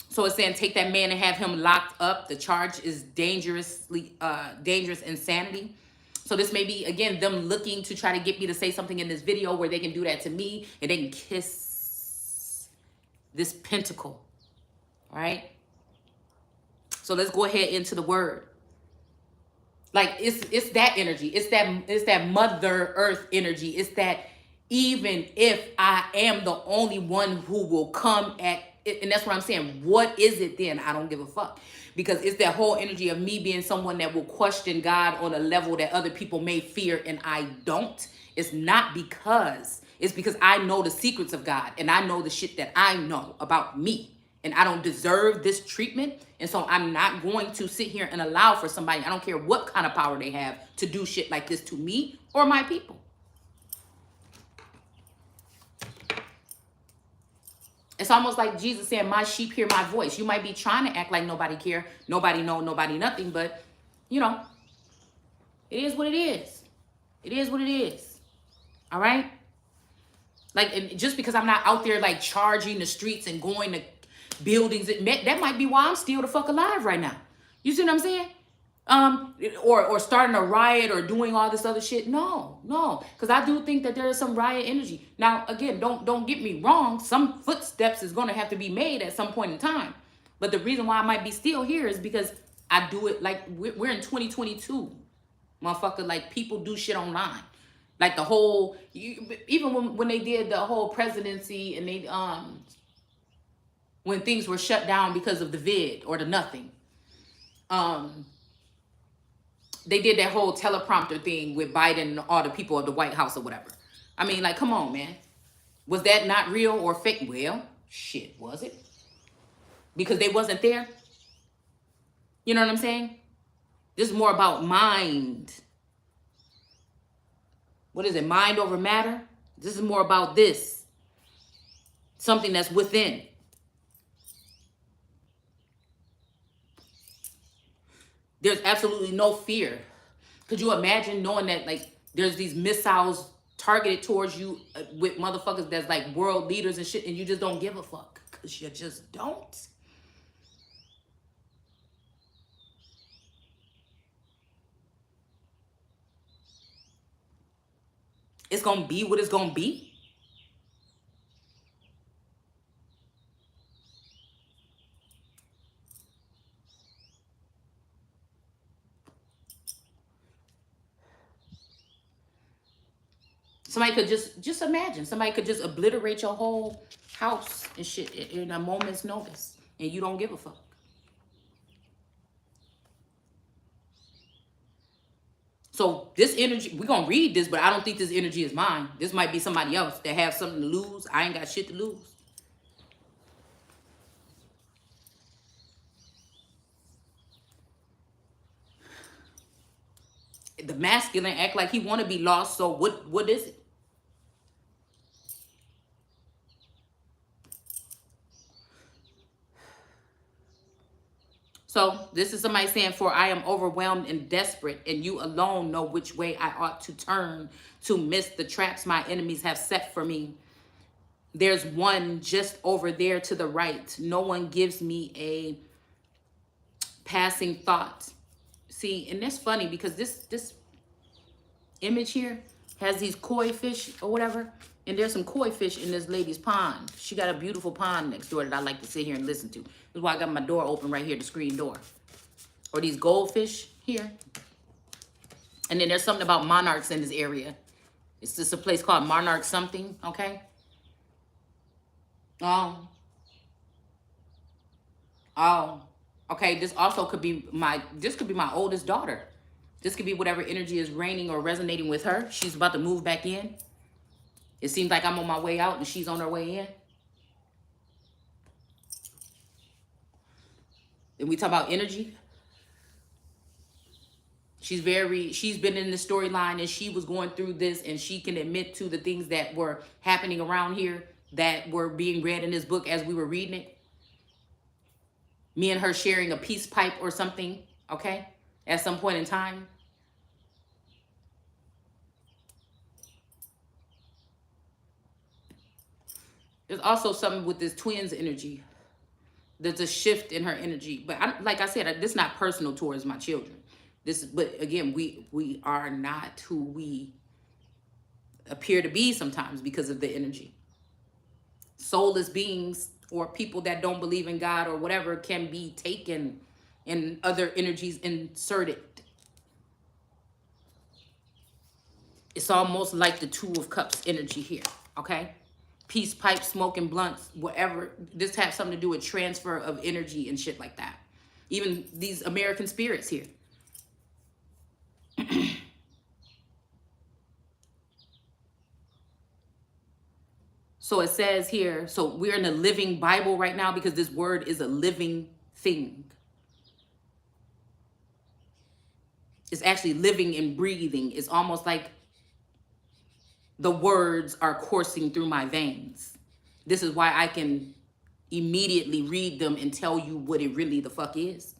So it's saying take that man and have him locked up. The charge is dangerous insanity. So this may be, again, them looking to try to get me to say something in this video where they can do that to me and they can kiss this pentacle. All right? So let's go ahead into the word. Like, it's that energy. It's that Mother Earth energy. It's that even if I am the only one who will come at it, and that's what I'm saying. What is it then? I don't give a fuck. Because it's that whole energy of me being someone that will question God on a level that other people may fear and I don't. It's not because. It's because I know the secrets of God and I know the shit that I know about me. And I don't deserve this treatment. And so I'm not going to sit here and allow for somebody, I don't care what kind of power they have, to do shit like this to me or my people. It's almost like Jesus saying, my sheep hear my voice. You might be trying to act like nobody care, nobody know, nobody nothing, but, it is what it is. It is what it is. All right? Like, and just because I'm not out there, like, charging the streets and going to buildings, that might be why I'm still the fuck alive right now. You see what I'm saying? or starting a riot or doing all this other shit. No, no, because I do think that there is some riot energy. Now, again, don't get me wrong. Some footsteps is going to have to be made at some point in time. But the reason why I might be still here is because I do it like we're in 2022, motherfucker. Like, people do shit online. Like the whole, even when they did the whole presidency and they when things were shut down because of the vid or the nothing. They did that whole teleprompter thing with Biden and all the people of the White House or whatever. I mean, like, come on, man. Was that not real or fake? Well, shit, was it? Because they wasn't there. You know what I'm saying? This is more about mind. What is it? Mind over matter? This is more about this. Something that's within. There's absolutely no fear. Could you imagine knowing that, like, there's these missiles targeted towards you with motherfuckers that's like world leaders and shit, and you just don't give a fuck? Because you just don't. It's going to be what it's going to be. Somebody could just imagine. Somebody could just obliterate your whole house and shit in a moment's notice, and you don't give a fuck. So this energy, we're going to read this, but I don't think this energy is mine. This might be somebody else that have something to lose. I ain't got shit to lose. The masculine act like he want to be lost, so what is it? So this is somebody saying, for I am overwhelmed and desperate, and you alone know which way I ought to turn to miss the traps my enemies have set for me. There's one just over there to the right. No one gives me a passing thought. See, and that's funny because this image here has these koi fish or whatever, and there's some koi fish in this lady's pond. She got a beautiful pond next door that I like to sit here and listen to. That's why I got my door open right here, the screen door. Or these goldfish here. And then there's something about monarchs in this area. It's just a place called Monarch something, okay? Oh, okay. This also could be this could be my oldest daughter. This could be whatever energy is reigning or resonating with her. She's about to move back in. It seems like I'm on my way out and she's on her way in. And we talk about energy. She's been in the storyline and she was going through this, and she can admit to the things that were happening around here that were being read in this book as we were reading it. Me and her sharing a peace pipe or something, okay? At some point in time. There's also something with this twins energy. There's a shift in her energy. But like I said, this is not personal towards my children. But again, we are not who we appear to be sometimes because of the energy. Soulless beings or people that don't believe in God or whatever can be taken and other energies inserted. It's almost like the Two of Cups energy here, okay? Peace pipe, smoking blunts, whatever. This has something to do with transfer of energy and shit like that. Even these American spirits here. So it says here, so we're in the living Bible right now because this word is a living thing. It's actually living and breathing. It's almost like the words are coursing through my veins. This is why I can immediately read them and tell you what it really the fuck is.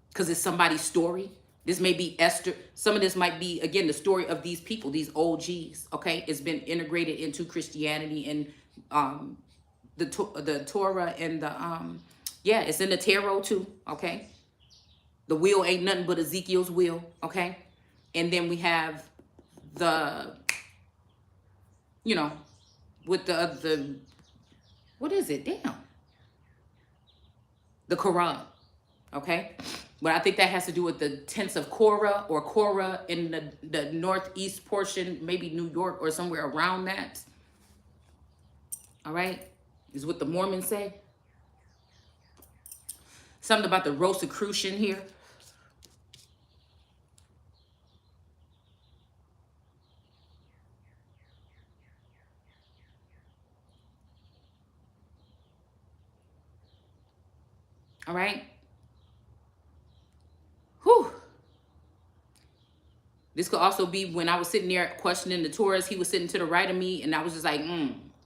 Because it's somebody's story. This may be Esther. Some of this might be, again, the story of these people, these OGs, okay? It's been integrated into Christianity and the Torah and the, yeah, it's in the tarot too, okay? The wheel ain't nothing but Ezekiel's wheel, okay? And then we have the, you know, with the what is it? Damn. The Quran, okay? But I think that has to do with the tents of Korah or Korah in the northeast portion, maybe New York or somewhere around that. All right? Is what the Mormons say. Something about the Rosicrucian here. All right? Whew. This could also be when I was sitting there questioning the Taurus. He was sitting to the right of me, and I was just like,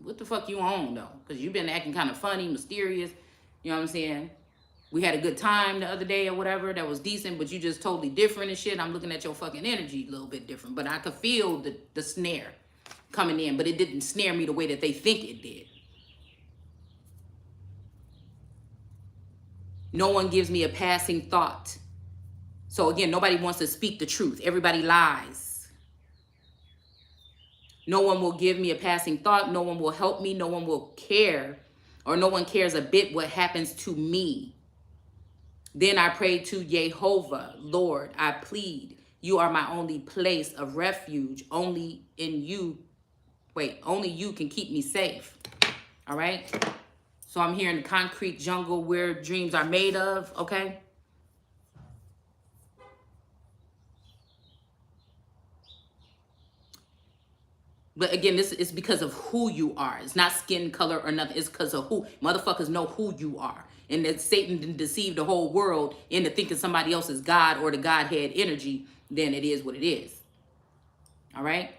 what the fuck you on, though? Because you've been acting kind of funny, mysterious. You know what I'm saying? We had a good time the other day or whatever. That was decent, but you just totally different and shit. I'm looking at your fucking energy a little bit different. But I could feel the snare coming in, but it didn't snare me the way that they think it did. No one gives me a passing thought. So again, nobody wants to speak the truth. Everybody lies. No one will give me a passing thought. No one will help me. No one will care, or no one cares a bit what happens to me. Then I prayed to Jehovah, Lord, I plead. You are my only place of refuge. Only you can keep me safe. All right? So I'm here in the concrete jungle where dreams are made of, okay? But again, this is because of who you are. It's not skin color or nothing. It's because of who. Motherfuckers know who you are. And that Satan didn't deceive the whole world into thinking somebody else is God or the Godhead energy. Then it is what it is. All right?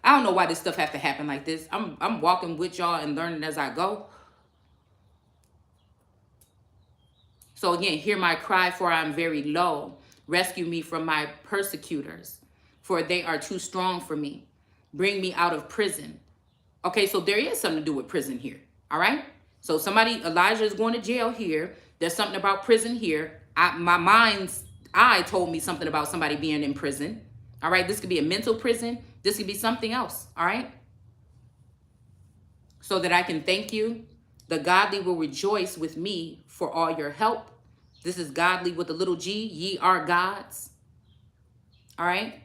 I don't know why this stuff have to happen like this. I'm walking with y'all and learning as I go. So again, hear my cry, for I am very low. Rescue me from my persecutors, for they are too strong for me. Bring me out of prison. Okay, so there is something to do with prison here. All right? So Elijah is going to jail here. There's something about prison here. My mind's eye told me something about somebody being in prison. All right? This could be a mental prison. This could be something else. All right? So that I can thank you. The godly will rejoice with me for all your help. This is godly with a little g. Ye are gods. All right?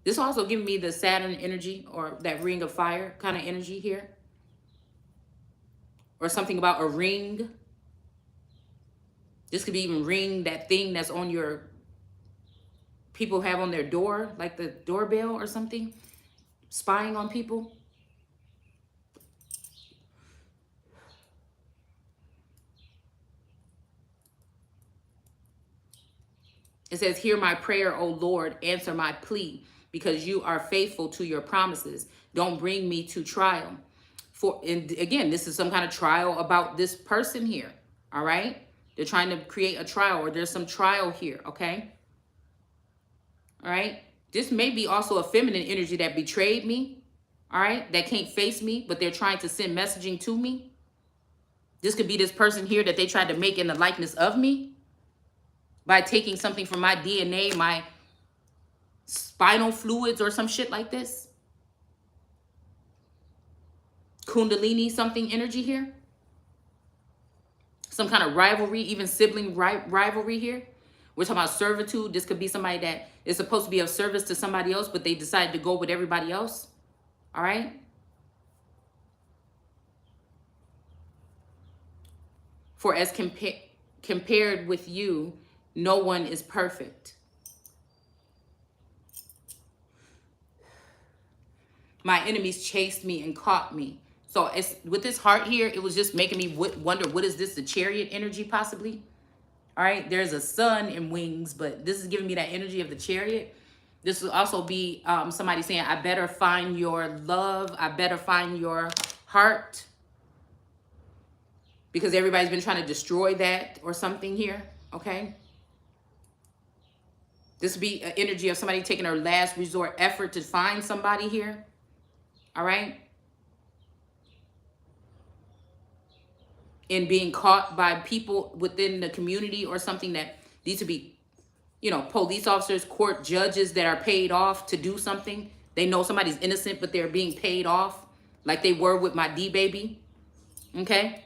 This also giving me the Saturn energy, or that ring of fire kind of energy here. Or something about a ring. This could be even ring, that thing that's on your, people have on their door, like the doorbell or something. Spying on people. It says, hear my prayer, O Lord, answer my plea, because you are faithful to your promises. Don't bring me to trial. And again, this is some kind of trial about this person here. All right? They're trying to create a trial, or there's some trial here. Okay? All right? This may be also a feminine energy that betrayed me. All right? That can't face me, but they're trying to send messaging to me. This could be this person here that they tried to make in the likeness of me by taking something from my DNA, my spinal fluids or some shit like this. Kundalini something energy here. Some kind of rivalry, even sibling rivalry here. We're talking about servitude. This could be somebody that is supposed to be of service to somebody else, but they decided to go with everybody else. All right? For as compared with you, no one is perfect. My enemies chased me and caught me. So it's, with this heart here, it was just making me wonder, what is this, the chariot energy possibly? All right, there's a sun in wings, but this is giving me that energy of the chariot. This will also be somebody saying, I better find your love. I better find your heart. Because everybody's been trying to destroy that or something here, okay? This would be an energy of somebody taking their last resort effort to find somebody here. All right? and being caught by people within the community or something that needs to be, police officers, court judges that are paid off to do something. They know somebody's innocent, but they're being paid off like they were with my D baby. Okay?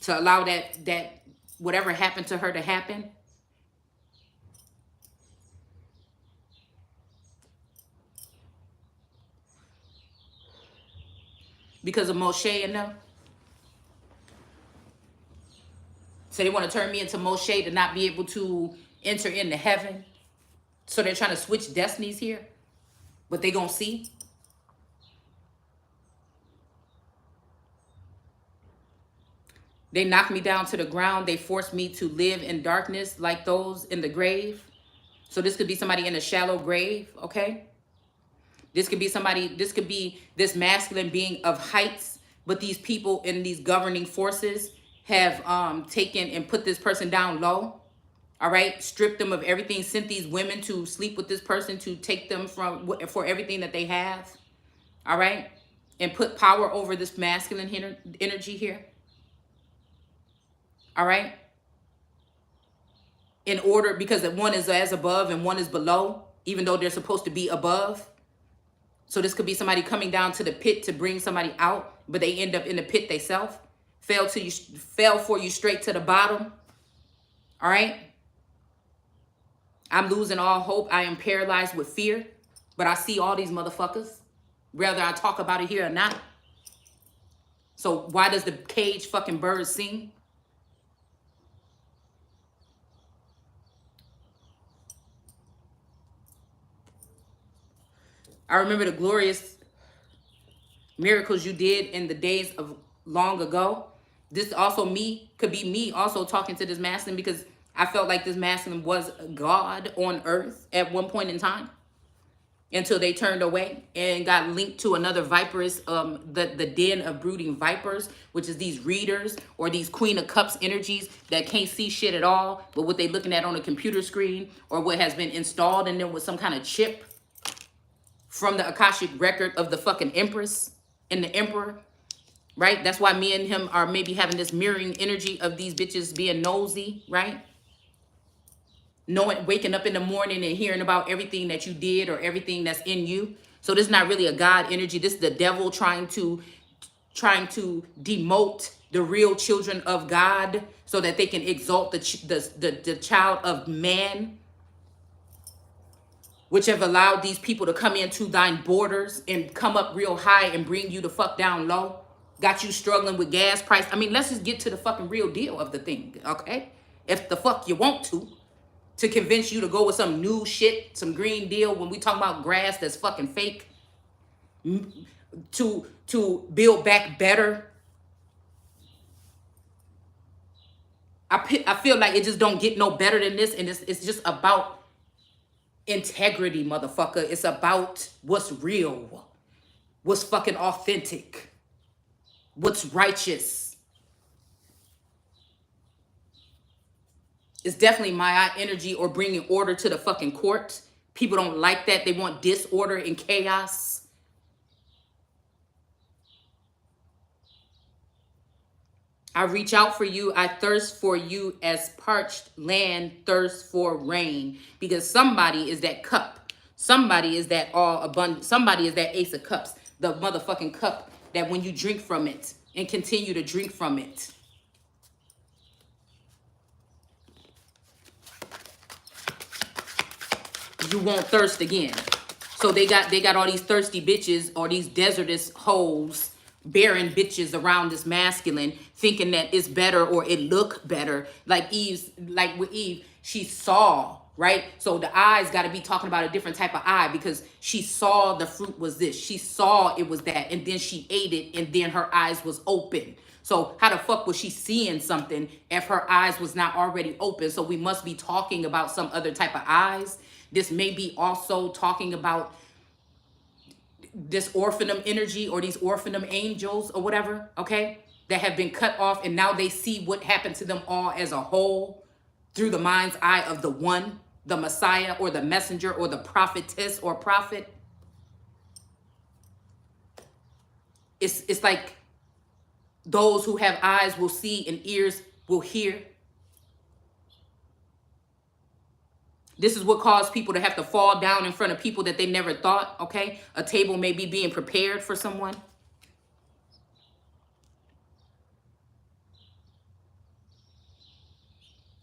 To allow that whatever happened to her to happen. Because of Moshe and them. So they want to turn me into Moshe to not be able to enter into heaven. So they're trying to switch destinies here. But they gonna see. They knocked me down to the ground. They forced me to live in darkness like those in the grave. So this could be somebody in a shallow grave, okay? This could be somebody, this could be this masculine being of heights, but these people in these governing forces have taken and put this person down low, all right? Stripped them of everything, sent these women to sleep with this person to take them for everything that they have, all right? And put power over this masculine energy here, all right? In order, because one is as above and one is below, even though they're supposed to be above. So this could be somebody coming down to the pit to bring somebody out, but they end up in the pit themselves. Fell for you straight to the bottom. All right? I'm losing all hope. I am paralyzed with fear, but I see all these motherfuckers, whether I talk about it here or not. So why does the cage fucking bird sing? I remember the glorious miracles you did in the days of long ago. This also could be me also talking to this masculine, because I felt like this masculine was God on earth at one point in time until they turned away and got linked to another viperous, the den of brooding vipers, which is these readers or these Queen of Cups energies that can't see shit at all, but what they looking at on a computer screen or what has been installed in them with some kind of chip from the Akashic record of the fucking Empress and the Emperor, right? That's why me and him are maybe having this mirroring energy of these bitches being nosy, right? Knowing, waking up in the morning and hearing about everything that you did or everything that's in you. So this is not really a God energy. This is the devil trying to demote the real children of God so that they can exalt the child of man, which have allowed these people to come into thine borders and come up real high and bring you the fuck down low. Got you struggling with gas price. I mean, let's just get to the fucking real deal of the thing, okay? If the fuck you want to convince you to go with some new shit, some green deal, when we talk about grass that's fucking fake, to build back better. I feel like it just don't get no better than this, and it's just about integrity, motherfucker. It's about what's real, what's fucking authentic, what's righteous. It's definitely my energy or bringing order to the fucking court. People don't like that. They want disorder and chaos. I reach out for you. I thirst for you as parched land thirsts for rain. Because somebody is that cup. Somebody is that all abundant. Somebody is that ace of cups. The motherfucking cup that when you drink from it and continue to drink from it, you won't thirst again. So they got all these thirsty bitches or these desertous hoes, barren bitches around this masculine, thinking that it's better or it look better. Like with Eve, she saw, right? So the eyes got to be talking about a different type of eye, because she saw the fruit was this. She saw it was that, and then she ate it, and then her eyes was open. So how the fuck was she seeing something if her eyes was not already open? So we must be talking about some other type of eyes. This may be also talking about this orphanum energy or these orphanum angels or whatever, okay, that have been cut off, and now they see what happened to them all as a whole through the mind's eye of the one, the Messiah or the messenger or the prophetess or prophet. It's like Those who have eyes will see and ears will hear. This is what caused people to have to fall down in front of people that they never thought, okay? A table may be being prepared for someone.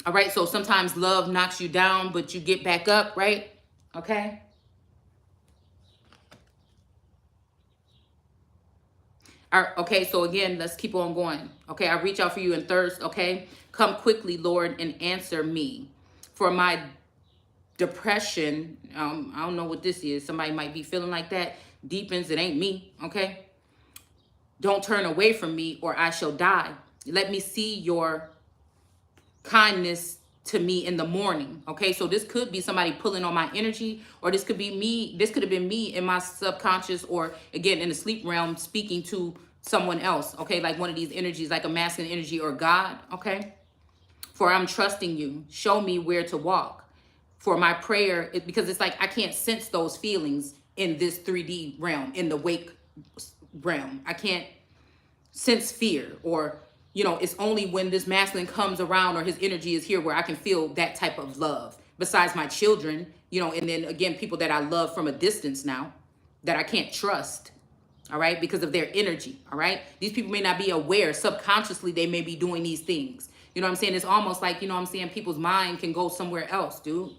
All right, so sometimes love knocks you down, but you get back up, right? Okay? All right, okay, so again, let's keep on going. Okay, I reach out for you in thirst, okay? Come quickly, Lord, and answer me. For my depression, I don't know what this is. Somebody might be feeling like that. Deepens, it ain't me, okay? Don't turn away from me or I shall die. Let me see your kindness to me in the morning. Okay, so this could be somebody pulling on my energy, or this could be me. This could have been me in my subconscious, or again in the sleep realm speaking to someone else. Okay, like one of these energies, like a masculine energy or God. Okay, for I'm trusting you. Show me where to walk. For my prayer, because it's like I can't sense those feelings in this 3D realm, in the wake realm. I can't sense fear, or it's only when this masculine comes around or his energy is here where I can feel that type of love. Besides my children, and then again, people that I love from a distance now that I can't trust, all right, because of their energy, all right? These people may not be aware. Subconsciously, they may be doing these things. You know what I'm saying? It's almost like, people's mind can go somewhere else, dude.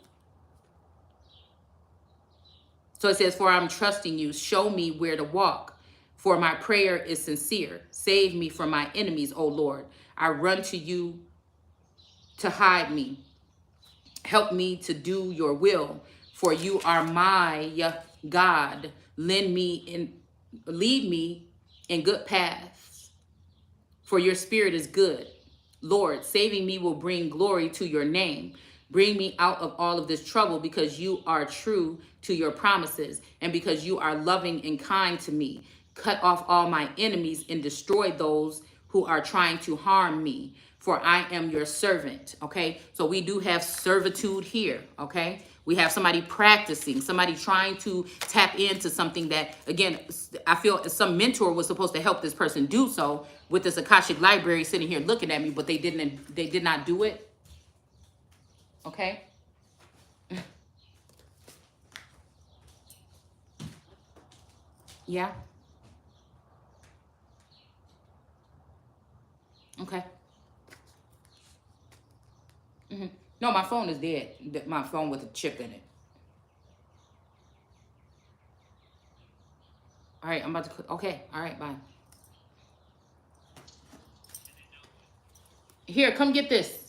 So it says, for I'm trusting you. Show me where to walk. For my prayer is sincere. Save me from my enemies, O Lord. I run to you to hide me. Help me to do your will, for you are my God. Lead me in good paths, for your spirit is good. Lord, saving me will bring glory to your name. Bring me out of all of this trouble, because you are true to your promises and because you are loving and kind to me. Cut off all my enemies and destroy those who are trying to harm me, for I am your servant. Okay, so we do have servitude here. Okay, we have somebody practicing, somebody trying to tap into something that, again, I feel some mentor was supposed to help this person do so with this Akashic library sitting here looking at me, but they did not do it. Okay. Yeah. Okay. No, my phone is dead. My phone with a chip in it. All right, I'm about to. Okay. All right. Bye. Here, come get this.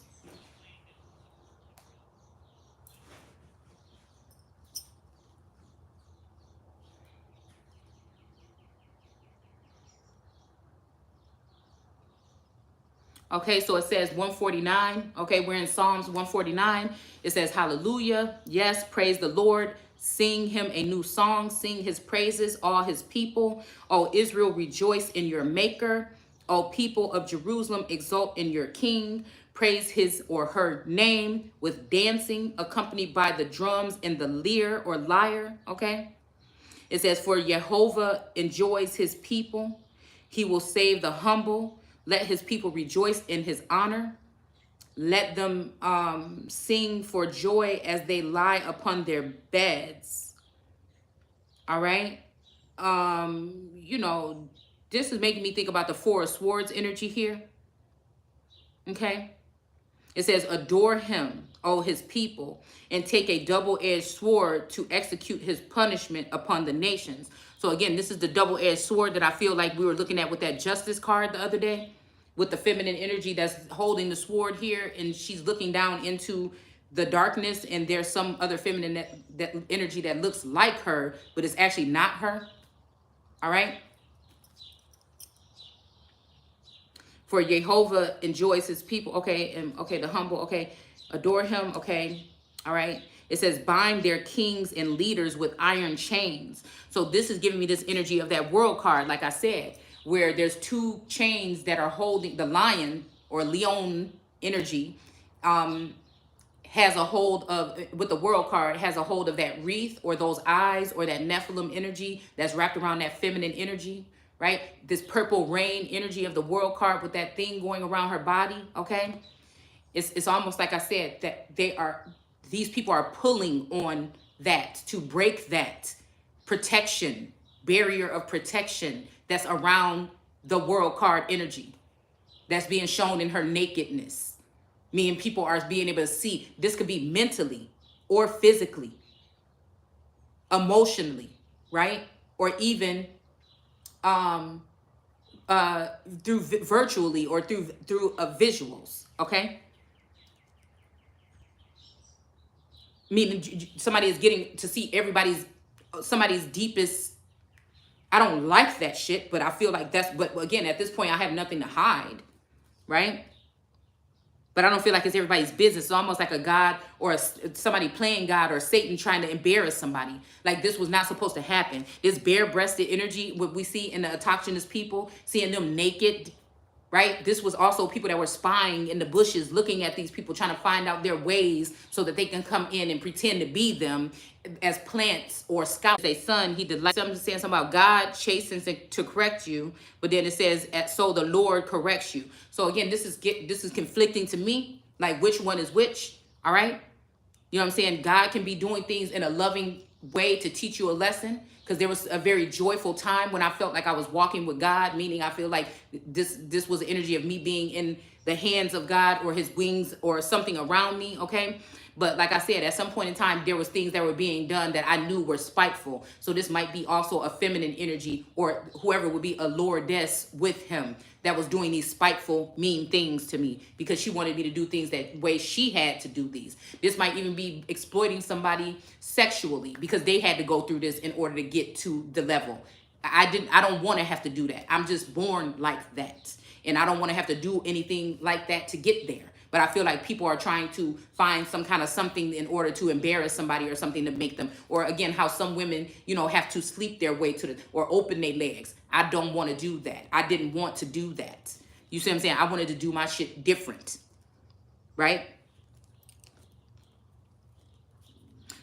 Okay, so it says 149. Okay, we're in Psalms 149. It says, hallelujah. Yes, praise the Lord. Sing him a new song. Sing his praises, all his people. O Israel, rejoice in your maker. O people of Jerusalem, exult in your king. Praise his or her name with dancing, accompanied by the drums and the lyre or lyre. Okay. It says, for Jehovah enjoys his people. He will save the humble. Let his people rejoice in his honor. Let them sing for joy as they lie upon their beds. All right. This is making me think about the Four of Swords energy here. Okay. It says, adore him, O his people, and take a double-edged sword to execute his punishment upon the nations. So again, this is the double-edged sword that I feel like we were looking at with that justice card the other day, with the feminine energy that's holding the sword here, and she's looking down into the darkness, and there's some other feminine that energy that looks like her, but it's actually not her. All right. For Jehovah enjoys his people. Okay. And okay, the humble. Okay. Adore him. Okay. All right. It says, bind their kings and leaders with iron chains. So this is giving me this energy of that world card, like I said, where there's two chains that are holding the lion or leon energy, has a hold of, with the world card, has a hold of that wreath or those eyes or that Nephilim energy that's wrapped around that feminine energy. right? This purple rain energy of the world card with that thing going around her body, okay? It's almost like I said that these people are pulling on that to break that protection, barrier of protection that's around the world card energy that's being shown in her nakedness. Meaning people are being able to see this could be mentally or physically, emotionally, right? Or even through virtually or through visuals, okay? Meaning somebody is getting to see somebody's deepest. I don't like that shit, but I feel like but again, at this point I have nothing to hide, right? But I don't feel like it's everybody's business. It's almost like a God or somebody playing God or Satan trying to embarrass somebody. Like this was not supposed to happen. This bare-breasted energy, what we see in the autochthonous people, seeing them naked, right? This was also people that were spying in the bushes, looking at these people, trying to find out their ways so that they can come in and pretend to be them as plants or scouts. Say, son, he delights. Something saying something about God chastens to correct you, but then it says, so the Lord corrects you. So again, this is conflicting to me. Like which one is which? All right. You know what I'm saying? God can be doing things in a loving way to teach you a lesson. Because there was a very joyful time when I felt like I was walking with God, meaning I feel like this was the energy of me being in the hands of God or his wings or something around me, okay? But like I said, at some point in time, there was things that were being done that I knew were spiteful. So this might be also a feminine energy or whoever would be a lordess with him that was doing these spiteful, mean things to me because she wanted me to do things that way she had to do these. This might even be exploiting somebody sexually because they had to go through this in order to get to the level. I don't want to have to do that. I'm just born like that. And I don't want to have to do anything like that to get there. But I feel like people are trying to find some kind of something in order to embarrass somebody or something to make them, or again, how some women, have to sleep their way to or open their legs. I don't want to do that. I didn't want to do that. You see what I'm saying? I wanted to do my shit different, right?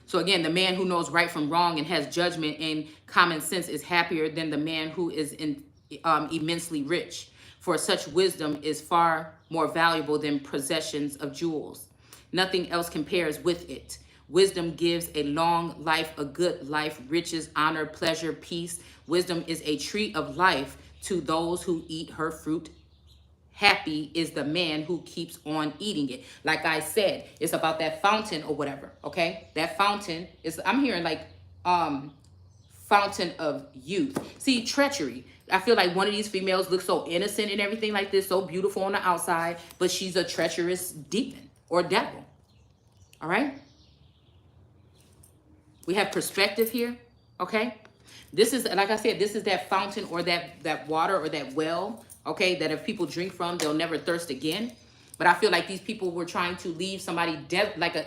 So again, the man who knows right from wrong and has judgment and common sense is happier than the man who is immensely rich. For such wisdom is far more valuable than possessions of jewels. Nothing else compares with it. Wisdom gives a long life, a good life, riches, honor, pleasure, peace. Wisdom is a tree of life to those who eat her fruit. Happy is the man who keeps on eating it. Like I said, it's about that fountain or whatever, okay? That fountain is, I'm hearing like fountain of youth. See, treachery. I feel like one of these females looks so innocent and everything like this, so beautiful on the outside, but she's a treacherous demon or devil. All right? We have perspective here, okay? This is, like I said, this is that fountain or that water or that well, okay, that if people drink from, they'll never thirst again. But I feel like these people were trying to leave somebody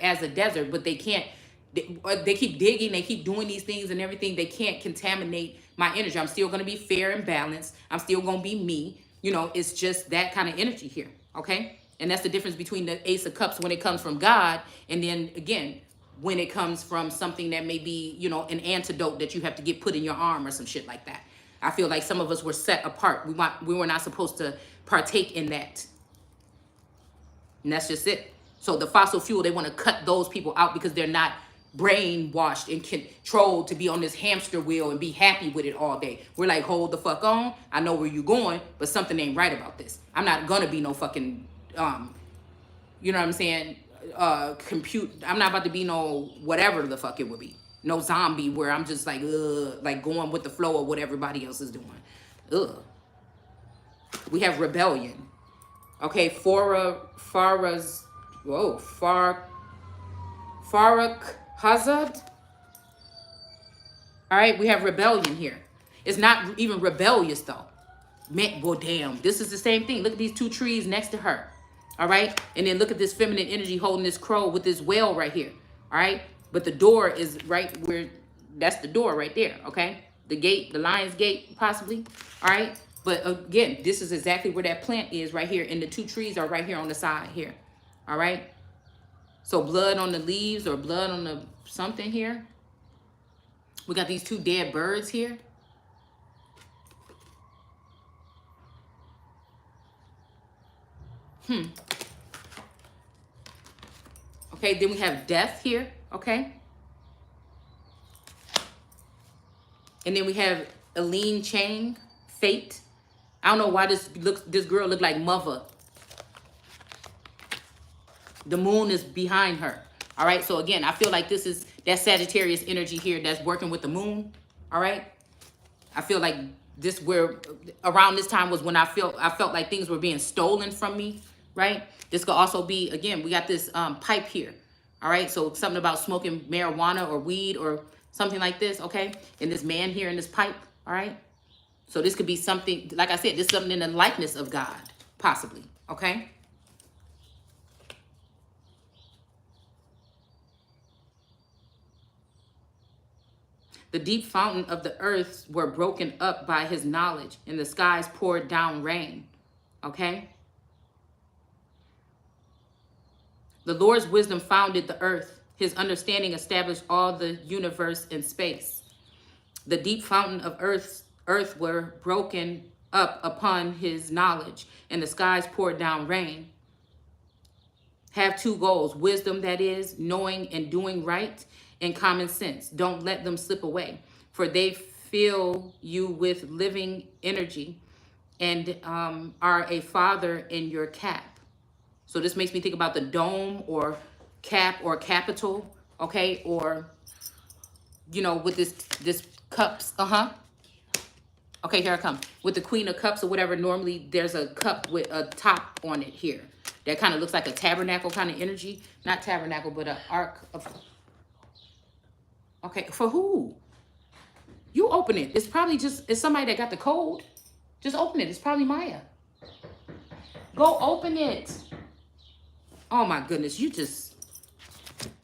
as a desert, but they can't. They keep digging, they keep doing these things and everything. They can't contaminate my energy. I'm still going to be fair and balanced. I'm still going to be me. It's just that kind of energy here, okay? And that's the difference between the Ace of Cups when it comes from God, and then again, when it comes from something that may be, an antidote that you have to get put in your arm or some shit like that. I feel like some of us were set apart. We were not supposed to partake in that. And that's just it. So the fossil fuel, they want to cut those people out because they're not brainwashed and controlled to be on this hamster wheel and be happy with it all day. We're like, hold the fuck on. I know where you're going, but something ain't right about this. I'm not gonna be no fucking, you know what I'm saying? I'm not about to be no whatever the fuck it would be. No zombie where I'm just like, like going with the flow of what everybody else is doing. Ugh. We have rebellion. Okay, Farah Hazard. All right, we have rebellion here. It's not even rebellious though. Man, well, damn, this is the same thing. Look at these two trees next to her. All right, and then look at this feminine energy holding this crow with this whale right here. All right, but the door is right where, that's the door right there. Okay, the gate, the lion's gate, possibly. All right, but again, this is exactly where that plant is right here, and the two trees are right here on the side here. All right. So blood on the leaves or blood on the something here. We got these two dead birds here. Okay, then we have death here, okay? And then we have Aline Chang, fate. I don't know why this girl looked like mother. The moon is behind her. All right, so again, I feel like this is that Sagittarius energy here that's working with the moon. All right, I feel like this where around this time was when I felt like things were being stolen from me. Right. This could also be, again, we got this pipe here. All right, so something about smoking marijuana or weed or something like this. Okay, and this man here in this pipe. All right, so this could be something, like I said, this is something in the likeness of God, possibly. Okay. The deep fountain of the earth were broken up by his knowledge, and the skies poured down rain. Okay? The Lord's wisdom founded the earth. His understanding established all the universe and space. The deep fountain of earth were broken up upon his knowledge, and the skies poured down rain. Have two goals: wisdom, that is, knowing and doing right, and common sense. Don't let them slip away, for they fill you with living energy and are a father in your cap. So this makes me think about the dome or cap or capital, okay? Or, you know, with this cups, Okay, here I come. With the Queen of Cups or whatever, normally there's a cup with a top on it here. That kind of looks like a tabernacle kind of energy. Not tabernacle, but an ark of... Okay, for who? You open it. It's probably it's somebody that got the code. Just open it. It's probably Maya. Go open it. Oh my goodness, you just...